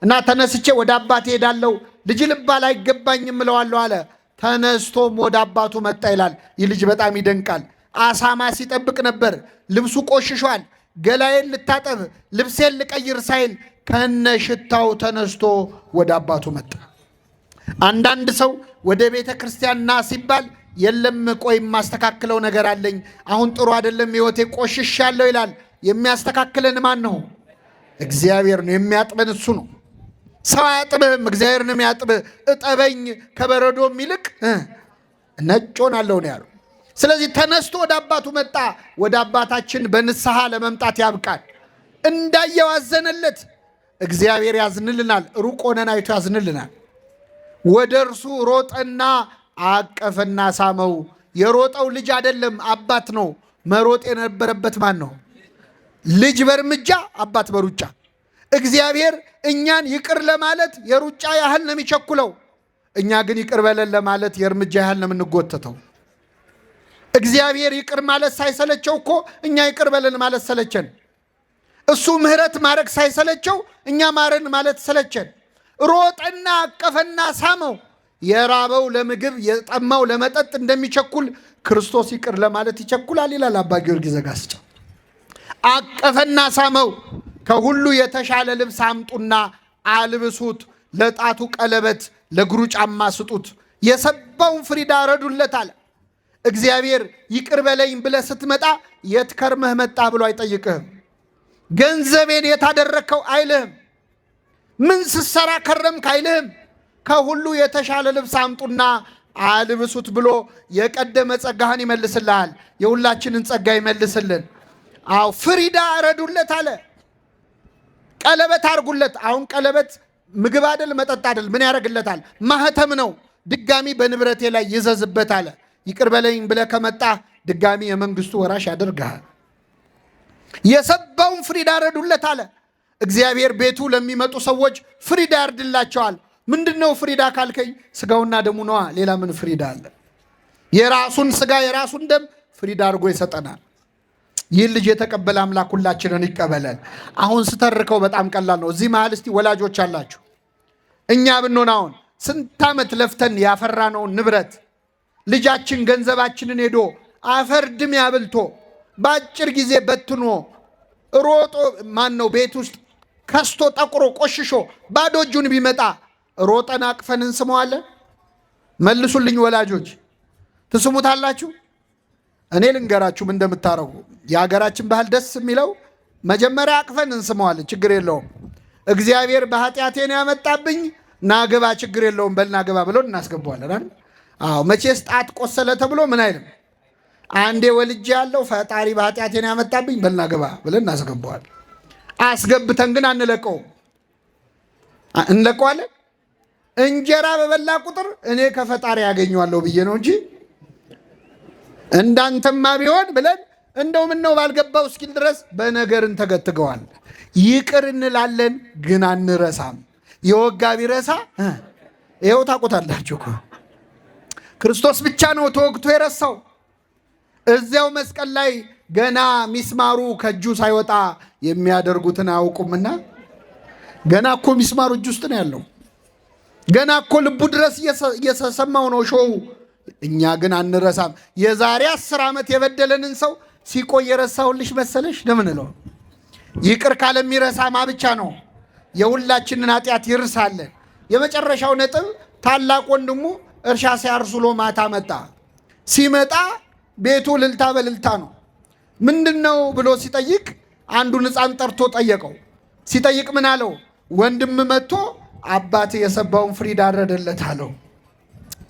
እና ተነስቼ ወደ አባቴ ሄዳለሁ፣ ልጅ ልባል አይገባኝም እለዋለሁ አለ። ተነስቶም ወደ አባቱ መጣ ይላል። ይህ ልጅ በጣም ይደንቃል። አሳማ ሲጠብቅ ነበር። ልብሱ ቆሽሿል። ገላዬን ልታጠብ ልብሴን ልቀይር ሳይል ከነሽታው ተነስቶ ወደ አባቱ መጣ። አንዳንድ ሰው ወደ ቤተ ክርስቲያን ና ሲባል የለም ቆይ የማስተካክለው ነገር አለኝ፣ አሁን ጥሩ አይደለም ሕይወቴ ቆሽሻለሁ ይላል። የሚያስተካክለን ማን ነው? እግዚአብሔር ነው። የሚያጥበን እሱ ነው። ሰው አያጥብህም፣ እግዚአብሔር ነው የሚያጥብህ። እጠበኝ ከበረዶም ይልቅ ነጭ ሆናለሁ ነው ያለው። ስለዚህ ተነስቶ ወደ አባቱ መጣ። ወደ አባታችን በንስሐ ለመምጣት ያብቃል። እንዳየው አዘነለት። እግዚአብሔር ያዝንልናል። ሩቅ ሆነን አይቶ ያዝንልናል። ወደ እርሱ ሮጠና አቀፈና ሳመው። የሮጠው ልጅ አይደለም አባት ነው። መሮጥ የነበረበት ማን ነው? ልጅ በእርምጃ አባት በሩጫ። እግዚአብሔር እኛን ይቅር ለማለት የሩጫ ያህል ነው የሚቸኩለው። እኛ ግን ይቅር በለን ለማለት የእርምጃ ያህል ነው የምንጎተተው። እግዚአብሔር ይቅር ማለት ሳይሰለቸው እኮ እኛ ይቅር በለን ማለት ሰለቸን። እሱ ምሕረት ማድረግ ሳይሰለቸው እኛ ማረን ማለት ሰለቸን። ሮጠና አቀፈና ሳመው። የራበው ለምግብ የጠማው ለመጠጥ እንደሚቸኩል ክርስቶስ ይቅር ለማለት ይቸኩላል ይላል አባ ጊዮርጊስ ዘጋስጫ። አቀፈና ሳመው። ከሁሉ የተሻለ ልብስ አምጡና አልብሱት፣ ለጣቱ ቀለበት ለእግሩ ጫማ ስጡት፣ የሰባውን ፍሪዳ ረዱለት አለ። እግዚአብሔር ይቅር በለኝ ብለህ ስትመጣ የት ከርመህ መጣ ብሎ አይጠይቅህም። ገንዘቤን የታደረከው አይልህም። ምን ስትሰራ ከረምክ አይልህም። ከሁሉ የተሻለ ልብስ አምጡና አልብሱት ብሎ የቀደመ ጸጋህን ይመልስልሃል። የሁላችንን ጸጋ ይመልስልን። አዎ ፍሪዳ ረዱለት አለ። ቀለበት አርጉለት። አሁን ቀለበት ምግብ አይደል መጠጥ አይደል፣ ምን ያደርግለታል? ማህተም ነው። ድጋሚ በንብረቴ ላይ ይዘዝበት አለ። ይቅር በለኝ ብለህ ከመጣ ድጋሚ የመንግስቱ ወራሽ ያደርግሃል። የሰባውን ፍሪዳ ረዱለት አለ። እግዚአብሔር ቤቱ ለሚመጡ ሰዎች ፍሪዳ ያርድላቸዋል። ምንድነው ፍሪዳ ካልከኝ ስጋውና ደሙ ነዋ። ሌላ ምን ፍሪዳ አለ? የራሱን ስጋ የራሱን ደም ፍሪዳ አድርጎ ይሰጠናል። ይህ ልጅ የተቀበለ አምላክ ሁላችንን ይቀበላል። አሁን ስተርከው በጣም ቀላል ነው። እዚህ መሃል እስቲ ወላጆች አላችሁ። እኛ ብንሆን አሁን ስንት ዓመት ለፍተን ያፈራነውን ንብረት ልጃችን ገንዘባችንን ሄዶ አፈር ድሜ አብልቶ በአጭር ጊዜ በትኖ ሮጦ ቤት ውስጥ ከስቶ ጠቁሮ ቆሽሾ ባዶ እጁን ቢመጣ ሮጠን አቅፈን እንስመዋለን? መልሱልኝ ወላጆች፣ ትስሙታላችሁ? እኔ ልንገራችሁም እንደምታረጉ የሀገራችን ባህል ደስ የሚለው መጀመሪያ አቅፈን እንስመዋለን፣ ችግር የለውም። እግዚአብሔር በኃጢአቴን ያመጣብኝ ናግባ፣ ችግር የለውም በል ናግባ ብሎ እናስገባዋለን አይደል? አዎ። መቼስ ጣት ቆሰለ ተብሎ ምን አይልም። አንዴ ወልጄ ያለው ፈጣሪ በኃጢአቴን ያመጣብኝ በል ናግባ ብለን እናስገባዋለን። አስገብተን ግን አንለቀውም። እንለቀዋለን። እንጀራ በበላ ቁጥር እኔ ከፈጣሪ ያገኘዋለሁ ብዬ ነው እንጂ እንዳንተማ ቢሆን ብለን እንደው ምነው ባልገባው እስኪል ድረስ በነገርን ተገትገዋል። ይቅር እንላለን ግን አንረሳም። የወጋ ቢረሳ ይኸው ታውቁታላችሁ እኮ ክርስቶስ ብቻ ነው ተወግቶ የረሳው። እዚያው መስቀል ላይ ገና ሚስማሩ ከእጁ ሳይወጣ የሚያደርጉትን አያውቁምና ገና እኮ ሚስማሩ እጅ ውስጥ ነው ያለው። ገና እኮ ልቡ ድረስ እየሰማው ነው ሾው። እኛ ግን አንረሳም። የዛሬ 10 ዓመት የበደለንን ሰው ሲቆይ የረሳሁልሽ መሰለሽ ለምን ነው? ይቅር ካለ የሚረሳማ ብቻ ነው። የሁላችንን ኃጢአት ይርሳለን። የመጨረሻው ነጥብ ታላቅ ወንድሙ እርሻ ሲያርሱሎ ማታ መጣ። ሲመጣ ቤቱ ልልታ በልልታ ነው። ምንድነው ብሎ ሲጠይቅ አንዱን ሕፃን ጠርቶ ጠየቀው። ሲጠይቅ ምን አለው? ወንድም መጥቶ አባት የሰባውን ፍሪዳ አረደለት አለው።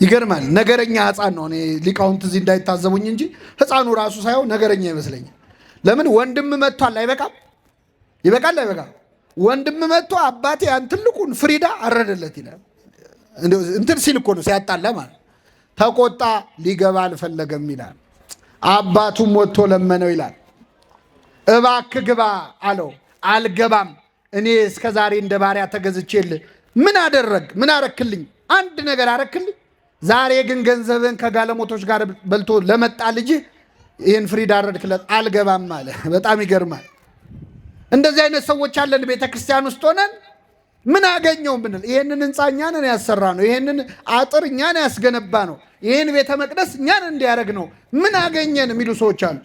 ይገርማል። ነገረኛ ሕፃን ነው። እኔ ሊቃውንት እዚህ እንዳይታዘቡኝ እንጂ ሕፃኑ ራሱ ሳይሆን ነገረኛ ይመስለኛል። ለምን ወንድም መጥቷል? አይበቃም? ይበቃል? አይበቃም? ወንድም መጥቶ አባቴ ያን ትልቁን ፍሪዳ አረደለት ይላል። እንትን ሲል እኮ ነው ሲያጣላ ማለት። ተቆጣ፣ ሊገባ አልፈለገም ይላል። አባቱም ወጥቶ ለመነው ይላል። እባክህ ግባ አለው። አልገባም፣ እኔ እስከ ዛሬ እንደ ባሪያ ተገዝቼልህ ምን አረክልኝ? አንድ ነገር አረክልኝ? ዛሬ ግን ገንዘብን ከጋለሞቶች ጋር በልቶ ለመጣ ልጅ ይህን ፍሪዳ አረድክለት? አልገባም አለ። በጣም ይገርማል። እንደዚህ አይነት ሰዎች አለን ቤተ ክርስቲያን ውስጥ ሆነን ምን አገኘው ብንል ይህንን ህንፃ እኛንን ያሰራ ነው፣ ይህንን አጥር እኛን ያስገነባ ነው፣ ይህን ቤተ መቅደስ እኛን እንዲያደርግ ነው፣ ምን አገኘን የሚሉ ሰዎች አሉ።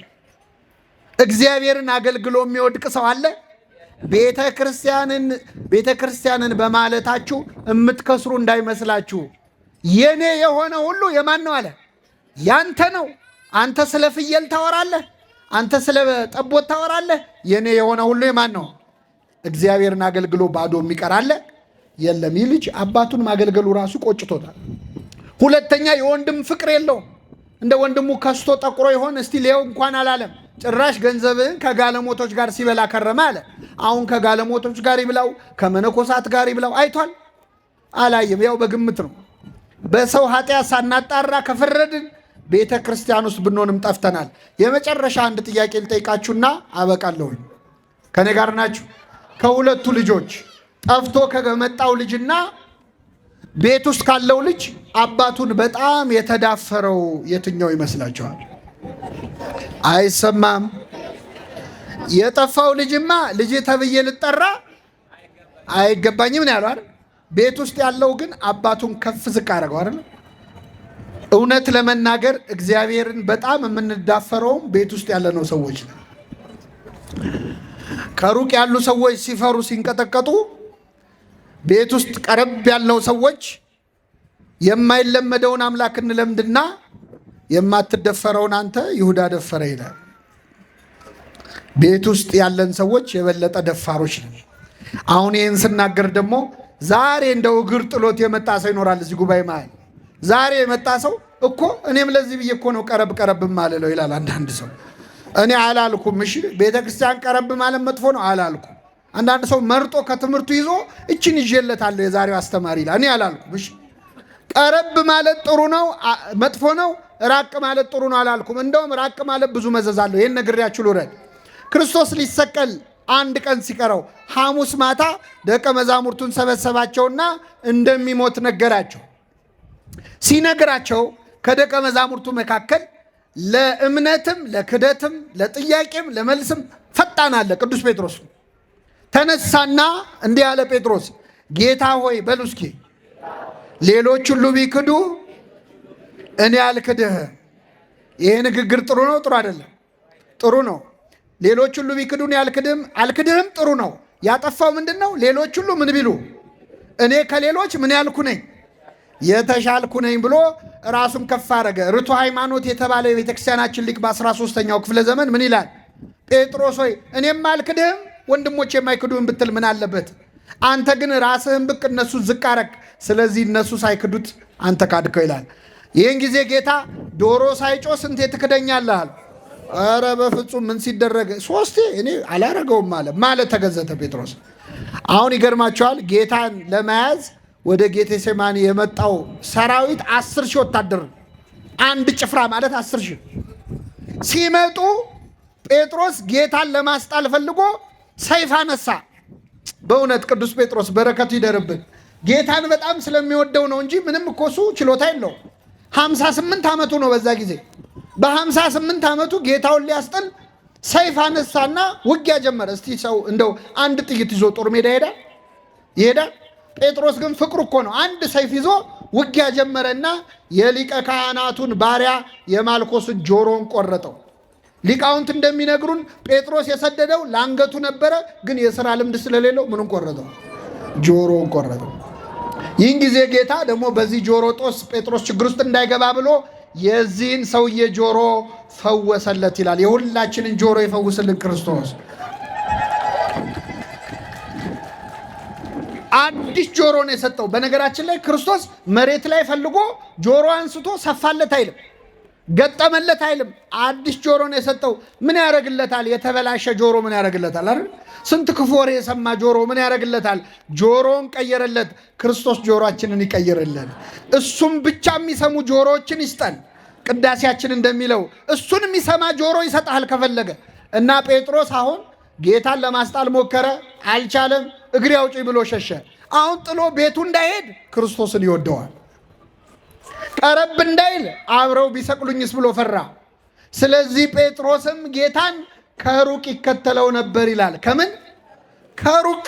እግዚአብሔርን አገልግሎ የሚወድቅ ሰው አለ? ቤተ ክርስቲያንን በማለታችሁ የምትከስሩ እንዳይመስላችሁ። የኔ የሆነ ሁሉ የማን ነው አለ? ያንተ ነው። አንተ ስለ ፍየል ታወራለህ፣ አንተ ስለ ጠቦት ታወራለህ። የኔ የሆነ ሁሉ የማን ነው? እግዚአብሔርን አገልግሎ ባዶ የሚቀር አለ? የለም። ይህ ልጅ አባቱን ማገልገሉ ራሱ ቆጭቶታል። ሁለተኛ የወንድም ፍቅር የለውም። እንደ ወንድሙ ከስቶ ጠቁሮ ይሆን እስቲ ሌው እንኳን አላለም። ጭራሽ ገንዘብህን ከጋለሞቶች ጋር ሲበላ ከረመ አለ። አሁን ከጋለሞቶች ጋር ይብላው ከመነኮሳት ጋር ይብላው አይቷል? አላየም። ያው በግምት ነው። በሰው ኃጢአት ሳናጣራ ከፈረድን ቤተ ክርስቲያን ውስጥ ብንሆንም ጠፍተናል። የመጨረሻ አንድ ጥያቄ ልጠይቃችሁና አበቃለሁኝ። ከኔ ጋር ናችሁ? ከሁለቱ ልጆች ጠፍቶ ከመጣው ልጅና ቤት ውስጥ ካለው ልጅ አባቱን በጣም የተዳፈረው የትኛው ይመስላችኋል? አይሰማም። የጠፋው ልጅማ ልጅ ተብዬ ልጠራ አይገባኝም ነው ያለው አይደል? ቤት ውስጥ ያለው ግን አባቱን ከፍ ዝቅ አደረገው አይደል? እውነት ለመናገር እግዚአብሔርን በጣም የምንዳፈረውም ቤት ውስጥ ያለነው ሰዎች ነው። ከሩቅ ያሉ ሰዎች ሲፈሩ ሲንቀጠቀጡ፣ ቤት ውስጥ ቀረብ ያለው ሰዎች የማይለመደውን አምላክ እንለምድና የማትደፈረውን አንተ ይሁዳ ደፈረ ይላል። ቤት ውስጥ ያለን ሰዎች የበለጠ ደፋሮች ነን። አሁን ይህን ስናገር ደግሞ ዛሬ እንደው እግር ጥሎት የመጣ ሰው ይኖራል እዚህ ጉባኤ መሃል። ዛሬ የመጣ ሰው እኮ እኔም ለዚህ ብዬ እኮ ነው ቀረብ ማለለው ይላል አንዳንድ ሰው። እኔ አላልኩም። እሺ ቤተክርስቲያን ቀረብ ማለት መጥፎ ነው አላልኩም። አንዳንድ ሰው መርጦ ከትምህርቱ ይዞ እችን ይዤለታለሁ የዛሬው አስተማሪ ይላል። እኔ አላልኩም። እሺ ቀረብ ማለት ጥሩ ነው መጥፎ ነው፣ ራቅ ማለት ጥሩ ነው አላልኩም። እንደውም ራቅ ማለት ብዙ መዘዝ አለው። ይሄን ነግሬያችሁ ልውረድ። ክርስቶስ ሊሰቀል አንድ ቀን ሲቀረው ሐሙስ ማታ ደቀ መዛሙርቱን ሰበሰባቸውና እንደሚሞት ነገራቸው። ሲነግራቸው ከደቀ መዛሙርቱ መካከል ለእምነትም ለክደትም ለጥያቄም ለመልስም ፈጣን አለ። ቅዱስ ጴጥሮስ ተነሳና እንዲህ አለ። ጴጥሮስ ጌታ ሆይ በሉ እስኪ ሌሎች ሁሉ ቢክዱ እኔ አልክድህም። ይሄ ንግግር ጥሩ ነው? ጥሩ አይደለም? ጥሩ ነው። ሌሎች ሁሉ ቢክዱ እኔ አልክድህም ጥሩ ነው። ያጠፋው ምንድን ነው? ሌሎች ሁሉ ምን ቢሉ እኔ ከሌሎች ምን ያልኩ ነኝ? የተሻልኩ ነኝ ብሎ ራሱን ከፍ አደረገ። ርቱ ሃይማኖት የተባለ የቤተክርስቲያናችን ሊቅ በ13ኛው ክፍለ ዘመን ምን ይላል? ጴጥሮስ ሆይ እኔም አልክድህም ወንድሞች የማይክዱህም ብትል ምን አለበት? አንተ ግን ራስህን ብቅ እነሱ ዝቅ አረግ። ስለዚህ እነሱ ሳይክዱት አንተ ካድከው ይላል። ይህን ጊዜ ጌታ ዶሮ ሳይጮ ስንቴ ትክደኛለህ አለ። ኧረ በፍጹም ምን ሲደረግ ሶስቴ እኔ አላረገውም ማለት ተገዘተ ጴጥሮስ። አሁን ይገርማቸዋል። ጌታን ለመያዝ ወደ ጌቴሴማኒ የመጣው ሰራዊት 10,000 ወታደር፣ አንድ ጭፍራ ማለት 10,000 ሲመጡ ጴጥሮስ ጌታን ለማስጣል ፈልጎ ሰይፍ አነሳ። በእውነት ቅዱስ ጴጥሮስ በረከቱ ይደርብን። ጌታን በጣም ስለሚወደው ነው እንጂ ምንም እኮ እሱ ችሎታ የለው። 58 ዓመቱ ነው በዛ ጊዜ። በ58 ዓመቱ ጌታውን ሊያስጥል ሰይፍ አነሳና ውጊያ ጀመረ። እስቲ ሰው እንደው አንድ ጥይት ይዞ ጦር ሜዳ ይሄዳል? ጴጥሮስ ግን ፍቅሩ እኮ ነው። አንድ ሰይፍ ይዞ ውጊያ ጀመረና የሊቀ ካህናቱን ባሪያ የማልኮስን ጆሮን ቆረጠው። ሊቃውንት እንደሚነግሩን ጴጥሮስ የሰደደው ለአንገቱ ነበረ፣ ግን የሥራ ልምድ ስለሌለው ምንም ቆረጠው? ጆሮን ቆረጠው። ይህን ጊዜ ጌታ ደግሞ በዚህ ጆሮ ጦስ ጴጥሮስ ችግር ውስጥ እንዳይገባ ብሎ የዚህን ሰውዬ ጆሮ ፈወሰለት ይላል። የሁላችንን ጆሮ ይፈውስልን ክርስቶስ። አዲስ ጆሮ ነው የሰጠው። በነገራችን ላይ ክርስቶስ መሬት ላይ ፈልጎ ጆሮ አንስቶ ሰፋለት አይልም፣ ገጠመለት አይልም። አዲስ ጆሮ ነው የሰጠው። ምን ያደርግለታል? የተበላሸ ጆሮ ምን ያደርግለታል? አይደል? ስንት ክፉ ወሬ የሰማ ጆሮ ምን ያደርግለታል? ጆሮን ቀየረለት። ክርስቶስ ጆሮአችንን ይቀይርልን። እሱም ብቻ የሚሰሙ ጆሮዎችን ይስጠን። ቅዳሴያችን እንደሚለው እሱን የሚሰማ ጆሮ ይሰጣል ከፈለገ። እና ጴጥሮስ አሁን ጌታን ለማስጣል ሞከረ፣ አልቻለም። እግሬ አውጪኝ ብሎ ሸሸ። አሁን ጥሎ ቤቱ እንዳይሄድ ክርስቶስን ይወደዋል። ቀረብ እንዳይል አብረው ቢሰቅሉኝስ ብሎ ፈራ። ስለዚህ ጴጥሮስም ጌታን ከሩቅ ይከተለው ነበር ይላል። ከምን ከሩቅ?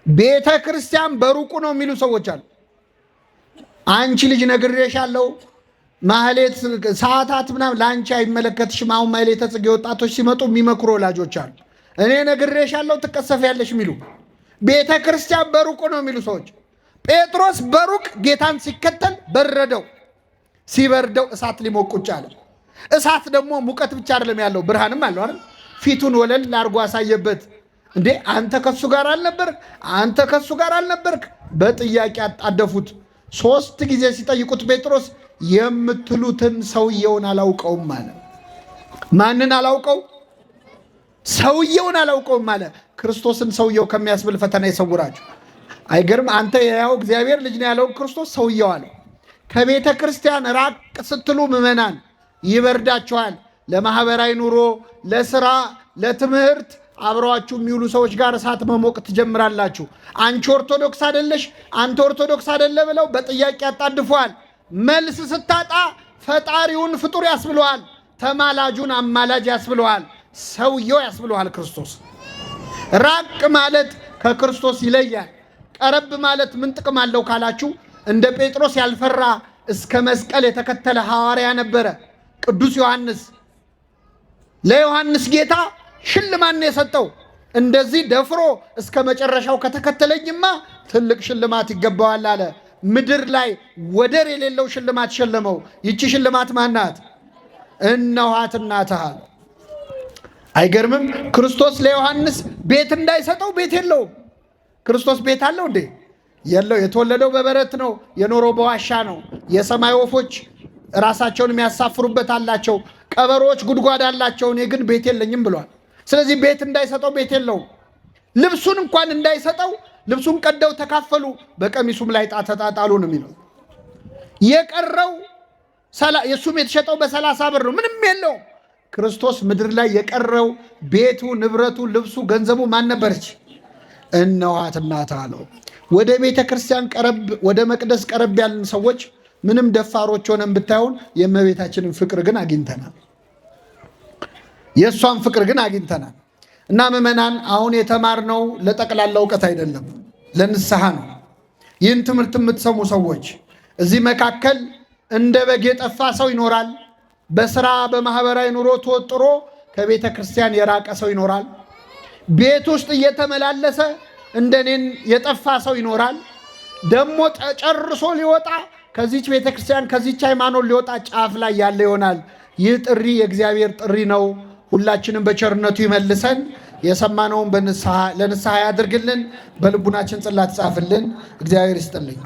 ቤተ ክርስቲያን በሩቁ ነው የሚሉ ሰዎች አሉ። አንቺ ልጅ ነግሬሻለሁ፣ ማህሌት ሰዓታት ምናምን ለአንቺ አይመለከትሽም። አሁን ማህሌተ ጽጌ ወጣቶች ሲመጡ የሚመክሩ ወላጆች አሉ። እኔ ነግሬሻለሁ ትቀሰፊያለሽ የሚሉ። ቤተ ክርስቲያን በሩቁ ነው የሚሉ ሰዎች። ጴጥሮስ በሩቅ ጌታን ሲከተል በረደው። ሲበርደው እሳት ሊሞቅ ቁጭ አለ። እሳት ደግሞ ሙቀት ብቻ አይደለም ያለው፣ ብርሃንም አለው አይደል? ፊቱን ወለል አድርጎ አሳየበት። እንዴ አንተ ከሱ ጋር አልነበርክ? አንተ ከሱ ጋር አልነበርክ? በጥያቄ አጣደፉት። 3 ጊዜ ሲጠይቁት ጴጥሮስ የምትሉትን ሰውየውን አላውቀውም አለ። ማንን አላውቀው? ሰውየውን አላውቀውም አለ። ክርስቶስን ሰውየው ከሚያስብል ፈተና ይሰውራችሁ። አይገርም? አንተ የያው እግዚአብሔር ልጅ ነው ያለው ክርስቶስ ሰውየው አለ። ከቤተ ክርስቲያን ራቅ ስትሉ ምዕመናን ይበርዳችኋል። ለማህበራዊ ኑሮ፣ ለስራ፣ ለትምህርት አብረዋችሁ የሚውሉ ሰዎች ጋር እሳት መሞቅ ትጀምራላችሁ። አንቺ ኦርቶዶክስ አይደለሽ፣ አንተ ኦርቶዶክስ አይደለ ብለው በጥያቄ ያጣድፈዋል። መልስ ስታጣ ፈጣሪውን ፍጡር ያስብለዋል፣ ተማላጁን አማላጅ ያስብለዋል፣ ሰውየው ያስብለዋል። ክርስቶስ ራቅ ማለት ከክርስቶስ ይለያል። ቀረብ ማለት ምን ጥቅም አለው ካላችሁ፣ እንደ ጴጥሮስ ያልፈራ እስከ መስቀል የተከተለ ሐዋርያ ነበረ ቅዱስ ዮሐንስ። ለዮሐንስ ጌታ ሽልማት ነው የሰጠው። እንደዚህ ደፍሮ እስከ መጨረሻው ከተከተለኝማ ትልቅ ሽልማት ይገባዋል አለ። ምድር ላይ ወደር የሌለው ሽልማት ሸለመው። ይቺ ሽልማት ማናት? እነኋት እናትህ አለ። አይገርምም? ክርስቶስ ለዮሐንስ ቤት እንዳይሰጠው ቤት የለውም። ክርስቶስ ቤት አለው እንዴ? የለው። የተወለደው በበረት ነው፣ የኖረው በዋሻ ነው። የሰማይ ወፎች ራሳቸውን የሚያሳፍሩበት አላቸው፣ ቀበሮች ጉድጓድ አላቸው። እኔ ግን ቤት የለኝም ብሏል። ስለዚህ ቤት እንዳይሰጠው ቤት የለውም። ልብሱን እንኳን እንዳይሰጠው ልብሱን ቀደው ተካፈሉ፣ በቀሚሱም ላይ ዕጣ ተጣጣሉ ነው የሚለው። የቀረው የእሱም የተሸጠው በ30 ብር ነው፣ ምንም የለውም። ክርስቶስ ምድር ላይ የቀረው ቤቱ፣ ንብረቱ፣ ልብሱ፣ ገንዘቡ ማን ነበረች? እነኋት እናትህ አለው። ወደ ቤተ ክርስቲያን ቀረብ፣ ወደ መቅደስ ቀረብ ያለን ሰዎች ምንም ደፋሮች ሆነን ብታዩን የእመቤታችንን ፍቅር ግን አግኝተናል። የእሷን ፍቅር ግን አግኝተናል። እና ምዕመናን አሁን የተማርነው ለጠቅላላ እውቀት አይደለም፣ ለንስሐ ነው። ይህን ትምህርት የምትሰሙ ሰዎች እዚህ መካከል እንደ በግ የጠፋ ሰው ይኖራል። በስራ በማህበራዊ ኑሮ ተወጥሮ ከቤተ ክርስቲያን የራቀ ሰው ይኖራል። ቤት ውስጥ እየተመላለሰ እንደኔን የጠፋ ሰው ይኖራል። ደግሞ ጨርሶ ሊወጣ ከዚች ቤተ ክርስቲያን ከዚች ሃይማኖት ሊወጣ ጫፍ ላይ ያለ ይሆናል። ይህ ጥሪ የእግዚአብሔር ጥሪ ነው። ሁላችንም በቸርነቱ ይመልሰን። የሰማነውን ለንስሐ ያድርግልን። በልቡናችን ጽላት ጻፍልን። እግዚአብሔር ይስጥልኝ።